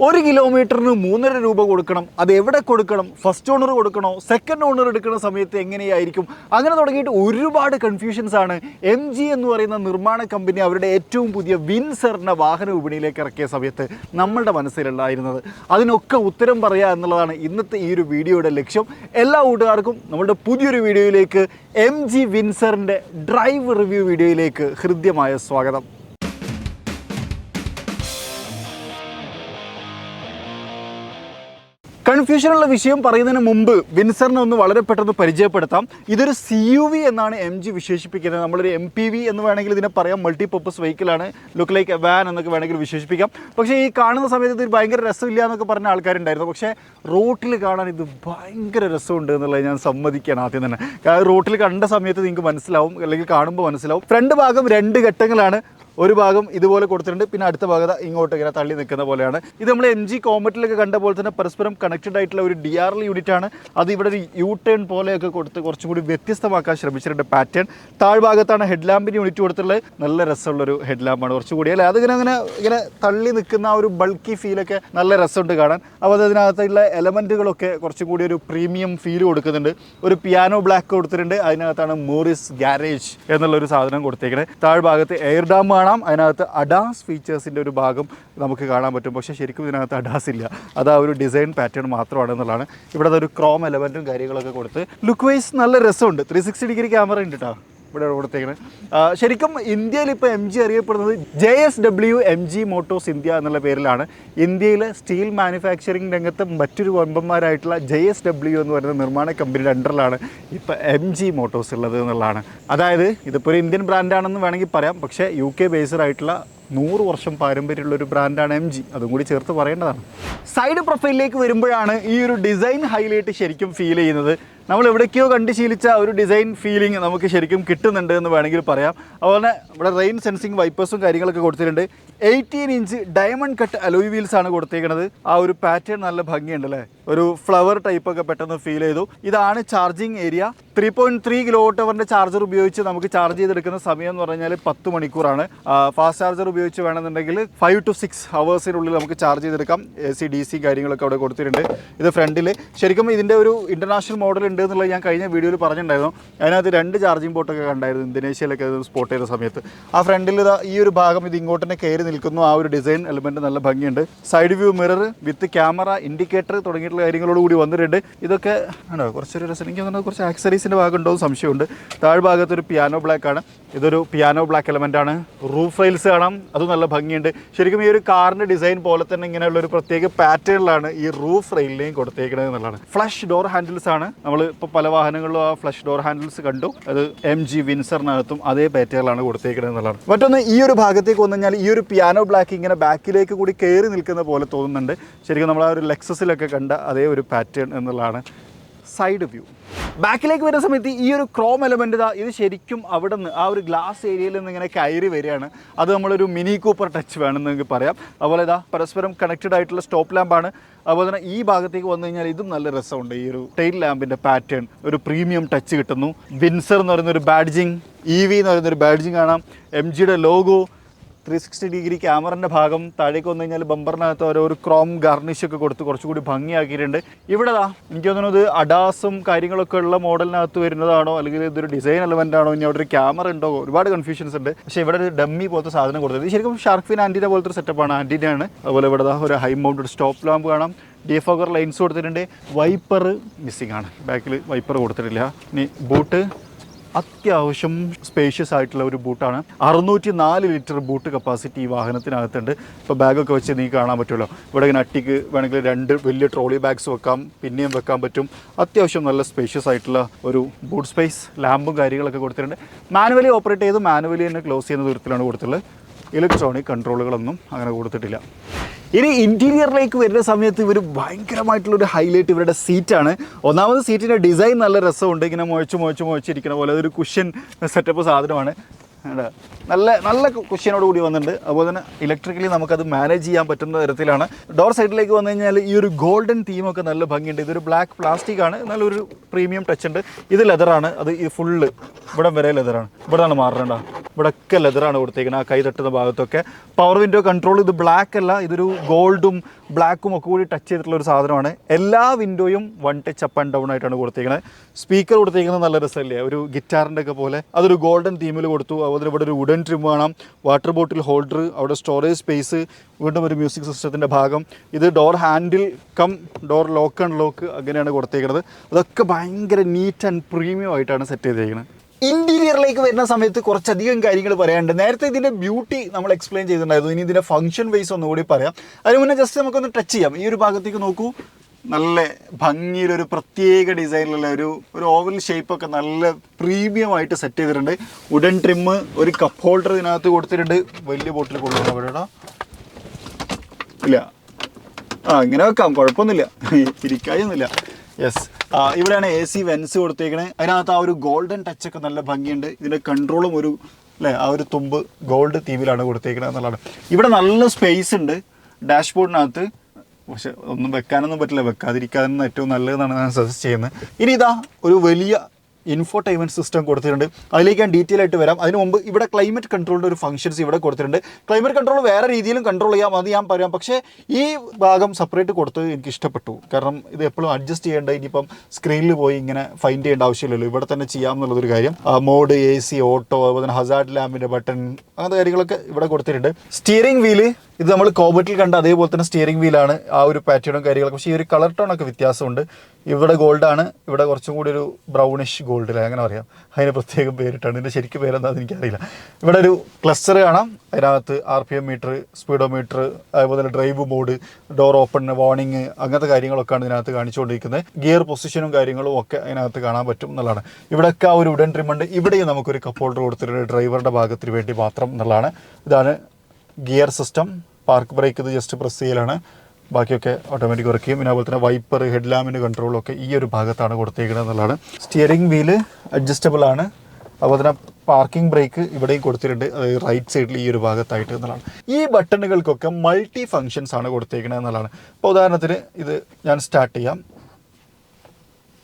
1 കിലോമീറ്ററിന് 3.5 രൂപ കൊടുക്കണം. അത് എവിടെ കൊടുക്കണം? ഫസ്റ്റ് ഓണർ കൊടുക്കണോ, സെക്കൻഡ് ഓണർ എടുക്കുന്ന സമയത്ത് എങ്ങനെയായിരിക്കും? അങ്ങനെ തുടങ്ങിയിട്ട് ഒരുപാട് കൺഫ്യൂഷൻസ് ആണ് MG എന്ന് പറയുന്ന നിർമ്മാണ കമ്പനി അവരുടെ ഏറ്റവും പുതിയ വിൻസറിൻ്റെ വാഹന വിപണിയിലേക്ക് ഇറക്കിയ സമയത്ത് നമ്മളുടെ മനസ്സിലുണ്ടായിരുന്നത്. അതിനൊക്കെ ഉത്തരം പറയുക എന്നുള്ളതാണ് ഇന്നത്തെ ഈ ഒരു വീഡിയോയുടെ ലക്ഷ്യം. എല്ലാ കൂട്ടുകാർക്കും നമ്മുടെ പുതിയൊരു വീഡിയോയിലേക്ക് MG വിൻസറിൻ്റെ ഡ്രൈവ് റിവ്യൂ വീഡിയോയിലേക്ക് ഹൃദ്യമായ സ്വാഗതം. കൺഫ്യൂഷനുള്ള വിഷയം പറയുന്നതിന് മുമ്പ് വിൻസറിനെ ഒന്ന് വളരെ പെട്ടെന്ന് പരിചയപ്പെടുത്താം. ഇതൊരു CUV എന്നാണ് MG വിശേഷിപ്പിക്കുന്നത്. നമ്മളൊരു MPV എന്ന് വേണമെങ്കിൽ ഇതിനെ പറയാം. മൾട്ടി പർപ്പസ് വെഹിക്കിളാണ്, ലുക്ക് ലൈക്ക് വാൻ എന്നൊക്കെ വേണമെങ്കിൽ വിശേഷിപ്പിക്കാം. പക്ഷേ ഈ കാണുന്ന സമയത്ത് ഇത് ഭയങ്കര രസമില്ല എന്നൊക്കെ പറഞ്ഞ ആൾക്കാരുണ്ടായിരുന്നു. പക്ഷേ റോട്ടിൽ കാണാൻ ഇത് ഭയങ്കര രസമുണ്ട് എന്നുള്ളത് ഞാൻ സമ്മതിക്കുകയാണ് ആദ്യം തന്നെ. റോട്ടിൽ കണ്ട സമയത്ത് നിങ്ങൾക്ക് മനസ്സിലാവും, അല്ലെങ്കിൽ കാണുമ്പോൾ മനസ്സിലാവും. ഫ്രണ്ട് ഭാഗം 2 ഘട്ടങ്ങളാണ്. ഒരു ഭാഗം ഇതുപോലെ കൊടുത്തിട്ടുണ്ട്, പിന്നെ അടുത്ത ഭാഗത്ത് ഇങ്ങോട്ട് ഇങ്ങനെ തള്ളി നിൽക്കുന്ന പോലെയാണ്. ഇത് നമ്മൾ MG കോമറ്റിലൊക്കെ കണ്ട പോലെ തന്നെ പരസ്പരം കണക്റ്റഡ് ആയിട്ടുള്ള ഒരു DRL യൂണിറ്റ് ആണ്. അത് ഇവിടെ ഒരു U-ടേൺ പോലെയൊക്കെ കൊടുത്ത് കുറച്ചും കൂടി വ്യത്യസ്തമാക്കാൻ ശ്രമിച്ചിട്ടുണ്ട് പാറ്റേൺ. താഴ്ഭാഗത്താണ് ഹെഡ് ലാമ്പിന് യൂണിറ്റ് കൊടുത്തിട്ടുള്ളത്. നല്ല രസമുള്ളൊരു ഹെഡ് ലാമ്പാണ് കുറച്ചുകൂടി അല്ലേ. അതിങ്ങനെ തള്ളി നിൽക്കുന്ന ആ ഒരു ബൾക്കി ഫീലൊക്കെ നല്ല രസമുണ്ട് കാണാൻ. അപ്പോൾ അതിനകത്തുള്ള എലമെൻറ്റുകളൊക്കെ കുറച്ചും കൂടി ഒരു പ്രീമിയം ഫീൽ കൊടുക്കുന്നുണ്ട്. ഒരു പിയാനോ ബ്ലാക്ക് കൊടുത്തിട്ടുണ്ട്. അതിനകത്താണ് മോറിസ് ഗാരേജ് എന്നുള്ളൊരു സാധനം കൊടുത്തേക്കുന്നത്. താഴ്ഭാഗത്ത് എയർ ഡാം കാണാം. അതിനകത്ത് അഡാസ് ഫീച്ചേഴ്സിൻ്റെ ഒരു ഭാഗം നമുക്ക് കാണാൻ പറ്റും. പക്ഷേ ശരിക്കും ഇതിനകത്ത് അഡാസ് ഇല്ല. അത് ആ ഒരു ഡിസൈൻ പാറ്റേൺ മാത്രമാണെന്നുള്ളതാണ്. ഇവിടെ അതൊരു ക്രോം എലമെൻറ്റും കാര്യങ്ങളൊക്കെ കൊടുത്ത് ലുക്ക് വൈസ് നല്ല രസമുണ്ട്. 360 ഡിഗ്രി ക്യാമറ ഉണ്ട് കേട്ടോ ഇവിടെ കൊടുത്തേക്കുന്നത്. ശരിക്കും ഇന്ത്യയിൽ ഇപ്പോൾ MG അറിയപ്പെടുന്നത് JSW MG മോട്ടോഴ്സ് ഇന്ത്യ എന്നുള്ള പേരിലാണ്. ഇന്ത്യയിലെ സ്റ്റീൽ മാനുഫാക്ചറിങ് രംഗത്ത് മറ്റൊരു വമ്പന്മാരായിട്ടുള്ള JSW എന്ന് പറയുന്ന നിർമ്മാണ കമ്പനിയുടെ അണ്ടറിലാണ് ഇപ്പോൾ MG മോട്ടോഴ്സ് ഉള്ളത് എന്നുള്ളതാണ്. അതായത് ഇതിപ്പോൾ ഒരു ഇന്ത്യൻ ബ്രാൻഡാണെന്ന് വേണമെങ്കിൽ പറയാം. പക്ഷേ UK ബേസ്ഡ് ആയിട്ടുള്ള 100 വർഷം പാരമ്പര്യമുള്ള ഒരു ബ്രാൻഡാണ് MG. അതും കൂടി ചേർത്ത് പറയേണ്ടതാണ്. സൈഡ് പ്രൊഫൈലിലേക്ക് വരുമ്പോഴാണ് ഈ ഒരു ഡിസൈൻ ഹൈലൈറ്റ് ശരിക്കും ഫീൽ ചെയ്യുന്നത്. നമ്മൾ എവിടേക്കോ കണ്ട് ശീലിച്ച ഒരു ഡിസൈൻ ഫീലിംഗ് നമുക്ക് ശരിക്കും കിട്ടുന്നുണ്ട് എന്ന് വേണമെങ്കിൽ പറയാം. അതുപോലെ ഇവിടെ റെയിൻ സെൻസിങ് വൈപ്പേഴ്സും കാര്യങ്ങളൊക്കെ കൊടുത്തിട്ടുണ്ട്. 18 inch diamond cut alloy wheels ആണ് കൊടുത്തേക്കുന്നത്. ആ ഒരു പാറ്റേൺ നല്ല ഭംഗിയുണ്ട് അല്ലേ. ഒരു ഫ്ലവർ ടൈപ്പൊക്കെ പെട്ടെന്ന് ഫീൽ ചെയ്തു. ഇതാണ് ചാർജിങ് ഏരിയ. 3.3 kWh ചാർജർ ഉപയോഗിച്ച് നമുക്ക് ചാർജ് ചെയ്തെടുക്കുന്ന സമയം എന്ന് പറഞ്ഞാൽ 10 മണിക്കൂറാണ്. ഫാസ്റ്റ് ചാർജർ ഉപയോഗിച്ച് വേണമെന്നുണ്ടെങ്കിൽ 5 to 6 hours നമുക്ക് ചാർജ് ചെയ്തെടുക്കാം. AC DC കാര്യങ്ങളൊക്കെ അവിടെ കൊടുത്തിട്ടുണ്ട്. ഇത് ഫ്രണ്ടിൽ ശരിക്കും ഇതിൻ്റെ ഒരു ഇൻ്റർനാഷണൽ മോഡൽ ഉണ്ട് എന്നുള്ളത് ഞാൻ കഴിഞ്ഞ വീഡിയോയിൽ പറഞ്ഞിട്ടുണ്ടായിരുന്നു. അതിനകത്ത് 2 ചാർജിങ് പോർട്ടൊക്കെ കണ്ടായിരുന്നു ഇന്തോനേഷ്യയിലൊക്കെ സ്പോട്ട് ചെയ്ത സമയത്ത്. ആ ഫ്രണ്ടിൽ ഈ ഒരു ഭാഗം ഇത് ഇങ്ങോട്ട് തന്നെ കയറി നിൽക്കുന്നു. ആ ഒരു ഡിസൈൻ എലമെൻറ്റ് നല്ല ഭംഗിയുണ്ട്. സൈഡ് വ്യൂ മിറർ വിത്ത് ക്യാമറ, ഇൻഡിക്കേറ്റർ തുടങ്ങിയിട്ടുള്ള കാര്യങ്ങളോട് കൂടി വന്നിട്ടുണ്ട്. ഇതൊക്കെ ആണോ കുറച്ചൊരു രസം. എനിക്ക് തോന്നുന്നത് കുറച്ച് ആക്സറീസിൻ്റെ ഭാഗം ഉണ്ടോ എന്ന് സംശയമുണ്ട്. താഴ്ഭാഗത്തൊരു പിയാനോ ബ്ലാക്ക് ആണ്. ഇതൊരു പിയാനോ ബ്ലാക്ക് എലമെൻ്റ് ആണ്. റൂഫ് റെയിൽസ് കാണാം, അത് നല്ല ഭംഗിയുണ്ട്. ശരിക്കും ഈ ഒരു കാറിൻ്റെ ഡിസൈൻ പോലെ തന്നെ ഇങ്ങനെയുള്ള ഒരു പ്രത്യേക പാറ്റേണിലാണ് ഈ റൂഫ് റെയിലിനെയും കൊടുത്തേക്കുന്നത് എന്നുള്ളതാണ്. ഫ്ലഷ് ഡോർ ഹാൻഡിൽസ് ആണ്. നമ്മൾ ഇപ്പോൾ പല വാഹനങ്ങളിലും ആ ഫ്ലഷ് ഡോർ ഹാൻഡിൽസ് കണ്ടു. അത് MG വിൻസറിനകത്തും അതേ പാറ്റേണിലാണ് കൊടുത്തേക്കുന്നത് എന്നുള്ളതാണ്. മറ്റൊന്ന് ഈ ഒരു ഭാഗത്തേക്ക് വന്നു കഴിഞ്ഞാൽ ഈ ഒരു പിയാനോ ബ്ലാക്ക് ഇങ്ങനെ ബാക്കിലേക്ക് കൂടി കയറി നിൽക്കുന്ന പോലെ തോന്നുന്നുണ്ട്. ശരിക്കും നമ്മൾ ആ ഒരു ലെക്സസിലൊക്കെ കണ്ട അതേ ഒരു പാറ്റേൺ എന്നുള്ളതാണ്. സൈഡ് വ്യൂ ബാക്കിലേക്ക് വരുന്ന സമയത്ത് ഈ ഒരു ക്രോം എലമെൻ്റ് ഇത് ശരിക്കും അവിടെ നിന്ന് ആ ഒരു ഗ്ലാസ് ഏരിയയിൽ നിന്ന് ഇങ്ങനെ കയറി വരികയാണ്. അത് നമ്മളൊരു മിനി കൂപ്പർ ടച്ച് വേണമെന്ന് നമുക്ക് പറയാം. അതുപോലെ പരസ്പരം കണക്റ്റഡ് ആയിട്ടുള്ള സ്റ്റോപ്പ് ലാമ്പാണ്. അതുപോലെ തന്നെ ഈ ഭാഗത്തേക്ക് വന്നു കഴിഞ്ഞാൽ ഇതും നല്ല രസമുണ്ട്. ഈ ഒരു ടെയിൽ ലാമ്പിൻ്റെ പാറ്റേൺ ഒരു പ്രീമിയം ടച്ച് കിട്ടുന്നു. വിൻസർ എന്ന് പറയുന്നൊരു ബാഡ്ജിങ്, EV എന്ന് പറയുന്നൊരു ബാഡ്ജിങ് കാണാം. MGയുടെ ലോഗോ, 360 ഡിഗ്രി ക്യാമറൻ്റെ ഭാഗം. താഴേക്ക് വന്നു കഴിഞ്ഞാൽ ബമ്പറിനകത്ത് ഒരു ക്രോം ഗാർണിഷൊക്കെ കൊടുത്ത് കുറച്ചുകൂടി ഭംഗിയാക്കിയിട്ടുണ്ട്. ഇവിടെ എനിക്ക് തോന്നുന്നത് അഡാസും കാര്യങ്ങളൊക്കെ ഉള്ള മോഡലിനകത്ത് വരുന്നതാണോ അല്ലെങ്കിൽ ഇതൊരു ഡിസൈൻ എലമെൻ്റ് ആണോ, ഇനി അവിടെ ഒരു ക്യാമറ ഉണ്ടോ, ഒരുപാട് കൺഫ്യൂഷൻസ് ഉണ്ട്. പക്ഷേ ഇവിടെ ഒരു ഡമ്മി പോലത്തെ സാധനം കൊടുത്തത് ശരിക്കും ഷാർക്ക് ഫിൻ ആൻറ്റീന പോലത്തെ ഒരു സെറ്റപ്പാണ്. ആൻറ്റീനയാണ്. അതുപോലെ ഇവിടെ ഒരു ഹൈ മൗണ്ടഡ് സ്റ്റോപ്പ് ലാമ്പ് കാണാം. ഡിഫോഗർ ലൈൻസ് കൊടുത്തിട്ടുണ്ട്. വൈപ്പർ മിസ്സിംഗ് ആണ്, ബാക്കിൽ വൈപ്പർ കൊടുത്തിട്ടില്ല. ഇനി ബൂട്ട് അത്യാവശ്യം സ്പേഷ്യസ് ആയിട്ടുള്ള ഒരു ബൂട്ടാണ്. 604 ലിറ്റർ ബൂട്ട് കപ്പാസിറ്റി ഈ വാഹനത്തിനകത്തുണ്ട്. ഇപ്പോൾ ബാഗൊക്കെ വെച്ച് നീ കാണാൻ പറ്റുമല്ലോ. ഇവിടെ ഇങ്ങനെ അട്ടിക്ക് വേണമെങ്കിൽ 2 വലിയ ട്രോളി ബാഗ്സ് വെക്കാം, പിന്നെയും വെക്കാൻ പറ്റും. അത്യാവശ്യം നല്ല സ്പേഷ്യസ് ആയിട്ടുള്ള ഒരു ബൂട്ട് സ്പേസ്. ലാമ്പും കാര്യങ്ങളൊക്കെ കൊടുത്തിട്ടുണ്ട്. മാനുവലി ഓപ്പറേറ്റ് ചെയ്ത് മാനുവലി തന്നെ ക്ലോസ് ചെയ്യുന്ന വിധത്തിലാണ് കൊടുത്തിട്ടുള്ളത്. ഇലക്ട്രോണിക് കൺട്രോളുകളൊന്നും അങ്ങനെ കൊടുത്തിട്ടില്ല. ഇനി ഇൻറ്റീരിയറിലേക്ക് വരുന്ന സമയത്ത് ഇവർ ഭയങ്കരമായിട്ടുള്ളൊരു ഹൈലൈറ്റ് ഇവരുടെ സീറ്റാണ്. ഒന്നാമത് സീറ്റിൻ്റെ ഡിസൈൻ നല്ല രസമുണ്ട്. ഇങ്ങനെ മുഴച്ചിരിക്കുന്ന പോലെ അതൊരു കുഷ്യൻ സെറ്റപ്പ് സാധനമാണ്. നല്ല കുഷ്യനോട് കൂടി വന്നിട്ടുണ്ട്. അതുപോലെ തന്നെ ഇലക്ട്രിക്കലി നമുക്കത് മാനേജ് ചെയ്യാൻ പറ്റുന്ന തരത്തിലാണ്. ഡോർ സൈഡിലേക്ക് വന്നു കഴിഞ്ഞാൽ ഈ ഒരു ഗോൾഡൻ തീമൊക്കെ നല്ല ഭംഗിയുണ്ട്. ഇതൊരു ബ്ലാക്ക് പ്ലാസ്റ്റിക് ആണ്, നല്ലൊരു പ്രീമിയം ടച്ച് ഉണ്ട്. ഇത് ലെതറാണ്. അത് ഈ ഫുള്ള് ഇവിടെ വരെ ലെതറാണ്. ഇവിടെയാണ് മാറേണ്ട. ഇവിടെയൊക്കെ ലെതറാണ് കൊടുത്തേക്കുന്നത്, ആ കൈ തട്ടുന്ന ഭാഗത്തൊക്കെ. പവർ വിൻഡോ കൺട്രോൾ, ഇത് ബ്ലാക്ക് അല്ല, ഇതൊരു ഗോൾഡും ബ്ലാക്കും ഒക്കെ കൂടി ടച്ച് ചെയ്തിട്ടുള്ള ഒരു സാധനമാണ്. എല്ലാ വിൻഡോയും one touch up and down ആയിട്ടാണ് കൊടുത്തേക്കുന്നത്. സ്പീക്കർ കൊടുത്തേക്കുന്നത് നല്ല രസമല്ലേ, ഒരു ഗിറ്റാറിൻ്റെ ഒക്കെ പോലെ. അതൊരു ഗോൾഡൻ തീമിൽ കൊടുത്തു. അതുപോലെ ഇവിടെ ഒരു വുഡൻ ട്രിം കാണാം, വാട്ടർ ബോട്ടിൽ ഹോൾഡർ, അവിടെ സ്റ്റോറേജ് സ്പേസ്, വീണ്ടും ഒരു മ്യൂസിക് സിസ്റ്റത്തിൻ്റെ ഭാഗം. ഇത് door handle cum door lock and lock അങ്ങനെയാണ് കൊടുത്തേക്കുന്നത്. അതൊക്കെ ഭയങ്കര നീറ്റ് ആൻഡ് പ്രീമിയം ആയിട്ടാണ് സെറ്റ് ചെയ്തേക്കുന്നത്. ഇൻറ്റീരിയറിലേക്ക് വരുന്ന സമയത്ത് കുറച്ചധികം കാര്യങ്ങൾ പറയാനുണ്ട്. നേരത്തെ ഇതിൻ്റെ ബ്യൂട്ടി നമ്മൾ എക്സ്പ്ലെയിൻ ചെയ്തിട്ടുണ്ടായിരുന്നു. ഇനി ഇതിൻ്റെ ഫംഗ്ഷൻ വൈസ് ഒന്നുകൂടി പറയാം. അതിന് മുന്നേ ജസ്റ്റ് നമുക്കൊന്ന് ടച്ച് ചെയ്യാം. ഈ ഒരു ഭാഗത്തേക്ക് നോക്കൂ, നല്ല ഭംഗിയിലൊരു പ്രത്യേക ഡിസൈനിലുള്ള ഒരു ഓവൽ ഷേപ്പൊക്കെ നല്ല പ്രീമിയം ആയിട്ട് സെറ്റ് ചെയ്തിട്ടുണ്ട്. വുഡൻ ട്രിമ്മ്, ഒരു കപ്പ് ഹോൾഡർ ഇതിനകത്ത് കൊടുത്തിട്ടുണ്ട്. വലിയ ബോട്ടിൽ കൊള്ളുന്നു അവിടെ ഇല്ല, ഇങ്ങനെ വെക്കാം, കുഴപ്പമൊന്നുമില്ല, ഇരിക്കായൊന്നുമില്ല. യെസ്, ഇവിടെയാണ് AC വെൻസ് കൊടുത്തേക്കണേ. അതിനകത്ത് ആ ഒരു ഗോൾഡൻ ടച്ചൊക്കെ നല്ല ഭംഗിയുണ്ട്. ഇതിൻ്റെ കൺട്രോളും ഒരു അല്ലേ, ആ ഒരു തുമ്പ് ഗോൾഡ് തീമിലാണ് കൊടുത്തേക്കണത് എന്നുള്ളതാണ്. ഇവിടെ നല്ല സ്പേസ് ഉണ്ട് ഡാഷ്ബോർഡിനകത്ത്. പക്ഷെ ഒന്നും വെക്കാനൊന്നും പറ്റില്ല, വെക്കാതിരിക്കാനൊന്നും ഏറ്റവും നല്ലതെന്നാണ് ഞാൻ സജസ്റ്റ് ചെയ്യുന്നത്. ഇനി ഇതാ ഒരു വലിയ ഇൻഫോടൈൻമെൻറ്റ് സിസ്റ്റം കൊടുത്തിട്ടുണ്ട്. അതിലേക്ക് ഞാൻ ഡീറ്റെയിൽ ആയിട്ട് വരാം. അതിന് മുമ്പ് ഇവിടെ ക്ലൈമറ്റ് കൺട്രോളിൻ്റെ ഒരു ഫംഗ്ഷൻസ് ഇവിടെ കൊടുത്തിട്ടുണ്ട്. ക്ലൈമറ്റ് കൺട്രോൾ വേറെ രീതിയിലും കൺട്രോൾ ചെയ്യാം, അത് ഞാൻ പറയാം. പക്ഷേ ഈ ഭാഗം സെപ്പറേറ്റ് കൊടുത്തത് എനിക്ക് ഇഷ്ടപ്പെട്ടു. കാരണം ഇത് എപ്പോഴും അഡ്ജസ്റ്റ് ചെയ്യേണ്ട, ഇനിയിപ്പം സ്ക്രീനിൽ പോയി ഇങ്ങനെ ഫൈൻഡ് ചെയ്യേണ്ട ആവശ്യമില്ലല്ലോ, ഇവിടെ തന്നെ ചെയ്യാം എന്നുള്ളതൊരു കാര്യം. മോഡ്, AC, ഓട്ടോ, അതുപോലെ തന്നെ ഹസാർഡ് ലാമ്പിൻ്റെ ബട്ടൺ, അങ്ങനത്തെ കാര്യങ്ങളൊക്കെ ഇവിടെ കൊടുത്തിട്ടുണ്ട്. സ്റ്റിയറിംഗ് വീല് ഇത് നമ്മൾ കോബറ്റിൽ കണ്ട അതേപോലെ തന്നെ സ്റ്റിയറിംഗ് വീലാണ്, ആ ഒരു പാറ്റേണും കാര്യങ്ങളൊക്കെ. പക്ഷേ ഈ ഒരു കളർ ടോണൊക്കെ വ്യത്യാസമുണ്ട്. ഇവിടെ ഗോൾഡാണ്, ഇവിടെ കുറച്ചും കൂടി ഒരു ബ്രൗണിഷ് ഗോൾഡിൽ അങ്ങനെ പറയാം. അതിന് പ്രത്യേകം പേരിട്ടാണ്, ഇതിൻ്റെ ശരിക്കും പേരെന്താണെന്ന് എനിക്കറിയില്ല. ഇവിടെ ഒരു ക്ലസ്റ്റർ കാണാം, അതിനകത്ത് RPM മീറ്റർ, സ്പീഡോമീറ്റർ, അതുപോലെ തന്നെ drive mode, door open, warning, അങ്ങനത്തെ കാര്യങ്ങളൊക്കെയാണ് ഇതിനകത്ത് കാണിച്ചുകൊണ്ടിരിക്കുന്നത്. ഗിയർ പൊസിഷനും കാര്യങ്ങളും ഒക്കെ അതിനകത്ത് കാണാൻ പറ്റും എന്നുള്ളതാണ്. ഇവിടെയൊക്കെ ആ ഒരു വുഡൻ ട്രിമ്മുണ്ട്. ഇവിടെയും നമുക്കൊരു കപ്പ് ഹോൾഡർ കൊടുത്തിട്ടുണ്ട് ഡ്രൈവറുടെ ഭാഗത്തിന് വേണ്ടി മാത്രം എന്നുള്ളതാണ്. ഇതാണ് ഗിയർ സിസ്റ്റം. പാർക്ക് ബ്രേക്ക് ഇത് ജസ്റ്റ് പ്രസ് ചെയ്യലാണ്, ബാക്കിയൊക്കെ ഓട്ടോമാറ്റിക് വർക്ക് ചെയ്യും. പിന്നെ അതുപോലെ തന്നെ വൈപ്പർ, ഹെഡ് ലാമ്പിൻ്റെ കൺട്രോളൊക്കെ ഈ ഒരു ഭാഗത്താണ് കൊടുത്തേക്കുന്നത് എന്നുള്ളതാണ്. സ്റ്റിയറിംഗ് വീല് അഡ്ജസ്റ്റബിൾ ആണ്. അതുപോലെ തന്നെ പാർക്കിംഗ് ബ്രേക്ക് ഇവിടെയും കൊടുത്തിട്ടുണ്ട്, അതായത് റൈറ്റ് സൈഡിൽ ഈ ഒരു ഭാഗത്തായിട്ട് എന്നുള്ളതാണ്. ഈ ബട്ടണുകൾക്കൊക്കെ മൾട്ടി ഫങ്ഷൻസ് ആണ് കൊടുത്തേക്കുന്നത് എന്നുള്ളതാണ്. ഇപ്പോൾ ഉദാഹരണത്തിന് ഇത് ഞാൻ സ്റ്റാർട്ട് ചെയ്യാം.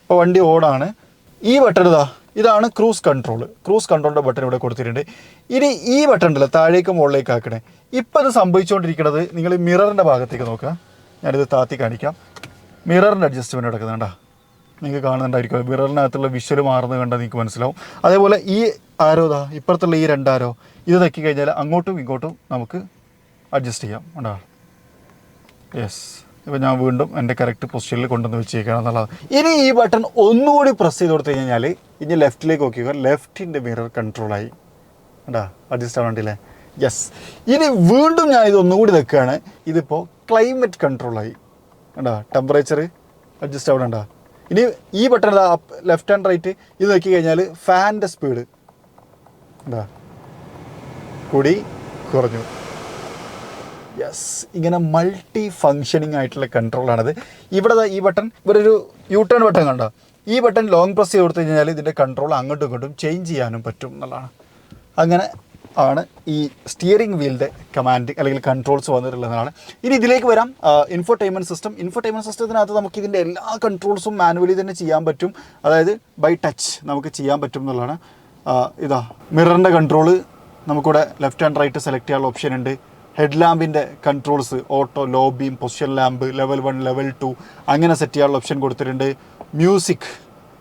ഇപ്പോൾ വണ്ടി ഓണാണ്. ഈ ബട്ടൺ ഇതാണ് ക്രൂസ് കൺട്രോളിൻ്റെ ബട്ടൺ ഇവിടെ കൊടുത്തിട്ടുണ്ട്. ഇനി ഈ ബട്ടൺ ഉണ്ടല്ലോ, താഴേക്ക് മുകളിലേക്ക് ആക്കണേ. ഇപ്പം ഇത് സംഭവിച്ചുകൊണ്ടിരിക്കുന്നത്, നിങ്ങൾ മിററിൻ്റെ ഭാഗത്തേക്ക് നോക്കുക. ഞാനിത് താത്തി കാണിക്കാം. മിററിൻ്റെ അഡ്ജസ്റ്റ്മെൻറ്റ് നടക്കുന്നുണ്ടാ, നിങ്ങൾക്ക് കാണുന്നുണ്ടായിരിക്കും. മിററിനകത്തുള്ള വിഷ്വൽ മാറുന്നത് കണ്ടാൽ നിങ്ങൾക്ക് മനസ്സിലാവും. അതേപോലെ ഈ ആരോ ഇപ്പുറത്തുള്ള ഈ രണ്ടാരോ ഇത് തക്കി കഴിഞ്ഞാൽ അങ്ങോട്ടും ഇങ്ങോട്ടും നമുക്ക് അഡ്ജസ്റ്റ് ചെയ്യാം. ഉണ്ടോ? യെസ്, ഇപ്പോൾ ഞാൻ വീണ്ടും എൻ്റെ കറക്റ്റ് പൊസിഷനിൽ കൊണ്ടുവന്ന് വെച്ചേക്കണം എന്നുള്ളത്. ഇനി ഈ ബട്ടൺ ഒന്നുകൂടി പ്രസ് ചെയ്ത് കൊടുത്തു കഴിഞ്ഞാൽ ഇനി ലെഫ്റ്റിലേക്ക് നോക്കിയാൽ ലെഫ്റ്റിൻ്റെ മിറർ കൺട്രോളായി. കേട്ടോ, അഡ്ജസ്റ്റ് ആവണ്ടില്ലേ? യെസ്. ഇനി വീണ്ടും ഞാൻ ഇത് ഒന്നുകൂടി നിൽക്കുകയാണ്. ഇതിപ്പോൾ ക്ലൈമറ്റ് കൺട്രോളായി. കേട്ടോ, ടെമ്പറേച്ചർ അഡ്ജസ്റ്റ് ആവണുണ്ടോ? ഇനി ഈ ബട്ടൺ ലെഫ്റ്റ് ആൻഡ് റൈറ്റ് ഇത് നോക്കി കഴിഞ്ഞാൽ ഫാനിൻ്റെ സ്പീഡ് എന്താ കൂടി കുറഞ്ഞു. യെസ്, ഇങ്ങനെ മൾട്ടി ഫങ്ഷനിങ് ആയിട്ടുള്ള കൺട്രോളാണത്. ഇവിടെ ഈ ബട്ടൺ, ഇവിടെ ഒരു U-ടേൺ ബട്ടൺ കണ്ടോ? ഈ ബട്ടൺ ലോങ് പ്രസ് ചെയ്ത് കൊടുത്തു കഴിഞ്ഞാൽ ഇതിൻ്റെ കൺട്രോൾ അങ്ങോട്ടും ഇങ്ങോട്ടും ചേഞ്ച് ചെയ്യാനും പറ്റും എന്നുള്ളതാണ്. അങ്ങനെ ആണ് ഈ സ്റ്റിയറിംഗ് വീലിൻ്റെ കമാൻഡ് അല്ലെങ്കിൽ കൺട്രോൾസ് വന്നിട്ടുള്ളതാണ്. ഇനി ഇതിലേക്ക് വരാം. ഇൻഫോടൈൻമെൻറ്റ് സിസ്റ്റത്തിനകത്ത് നമുക്ക് ഇതിൻ്റെ എല്ലാ കൺട്രോൾസും മാനുവലി തന്നെ ചെയ്യാൻ പറ്റും. അതായത് ബൈ ടച്ച് നമുക്ക് ചെയ്യാൻ പറ്റും എന്നുള്ളതാണ്. മിററിൻ്റെ കൺട്രോള് നമുക്കിവിടെ ലെഫ്റ്റ് ആൻഡ് റൈറ്റ് സെലക്ട് ചെയ്യാനുള്ള ഓപ്ഷൻ ഉണ്ട്. ഹെഡ് ലാമ്പിൻ്റെ controls auto, low beam, position lamp, level 1, level 2 അങ്ങനെ സെറ്റ് ചെയ്യാനുള്ള ഓപ്ഷൻ കൊടുത്തിട്ടുണ്ട്. മ്യൂസിക്,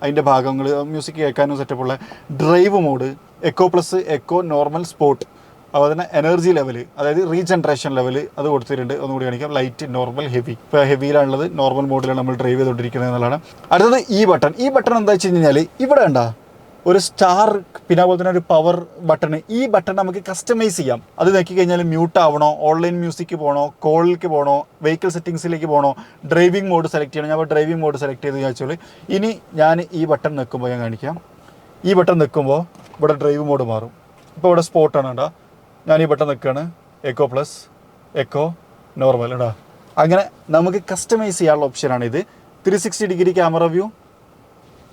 അതിൻ്റെ ഭാഗങ്ങൾ മ്യൂസിക് കേൾക്കാനും സെറ്റപ്പുള്ള. Drive mode, eco plus, eco, normal, sport. അതുപോലെ തന്നെ എനർജി ലെവൽ, അതായത് റീജനറേഷൻ ലെവൽ അത് കൊടുത്തിട്ടുണ്ട്. ഒന്നുകൂടി കാണിക്കാം. Light, normal, heavy. ഇപ്പോൾ ഹെവിയിലാണുള്ളത്, നോർമൽ മോഡിലാണ് നമ്മൾ ഡ്രൈവ് ചെയ്തുകൊണ്ടിരിക്കുന്നത് എന്നുള്ളതാണ്. അടുത്തത് ഈ ബട്ടൺ എന്താ വെച്ച് കഴിഞ്ഞാൽ ഇവിടെ ഉണ്ടാ ഒരു സ്റ്റാർ, പിന്നെ അതുപോലെ തന്നെ ഒരു പവർ ബട്ടൺ. ഈ ബട്ടൺ നമുക്ക് കസ്റ്റമൈസ് ചെയ്യാം. അത് നോക്കി കഴിഞ്ഞാൽ മ്യൂട്ട് ആവണോ, ഓൺലൈൻ മ്യൂസിക്ക് പോകണോ, കോളിലേക്ക് പോകണോ, വെഹിക്കിൾ സെറ്റിങ്സിലേക്ക് പോകണോ, ഡ്രൈവിംഗ് മോഡ് സെലക്ട് ചെയ്യണം. ഞാൻ ഡ്രൈവിംഗ് മോഡ് സെലക്ട് ചെയ്ത് വെച്ചാൽ ഇനി ഞാൻ ഈ ബട്ടൺ നിൽക്കുമ്പോൾ ഞാൻ കാണിക്കാം. ഈ ബട്ടൺ നിൽക്കുമ്പോൾ ഇവിടെ ഡ്രൈവ് മോഡ് മാറും. ഇപ്പോൾ ഇവിടെ സ്പോർട്ടാണ് കേട്ടോ. ഞാൻ ഈ ബട്ടൺ നിൽക്കുകയാണ്. എക്കോ പ്ലസ്, എക്കോ, നോർമൽ കേട്ടോ. അങ്ങനെ നമുക്ക് കസ്റ്റമൈസ് ചെയ്യാനുള്ള ഓപ്ഷനാണ് ഇത്. 360 ഡിഗ്രി ക്യാമറ വ്യൂ,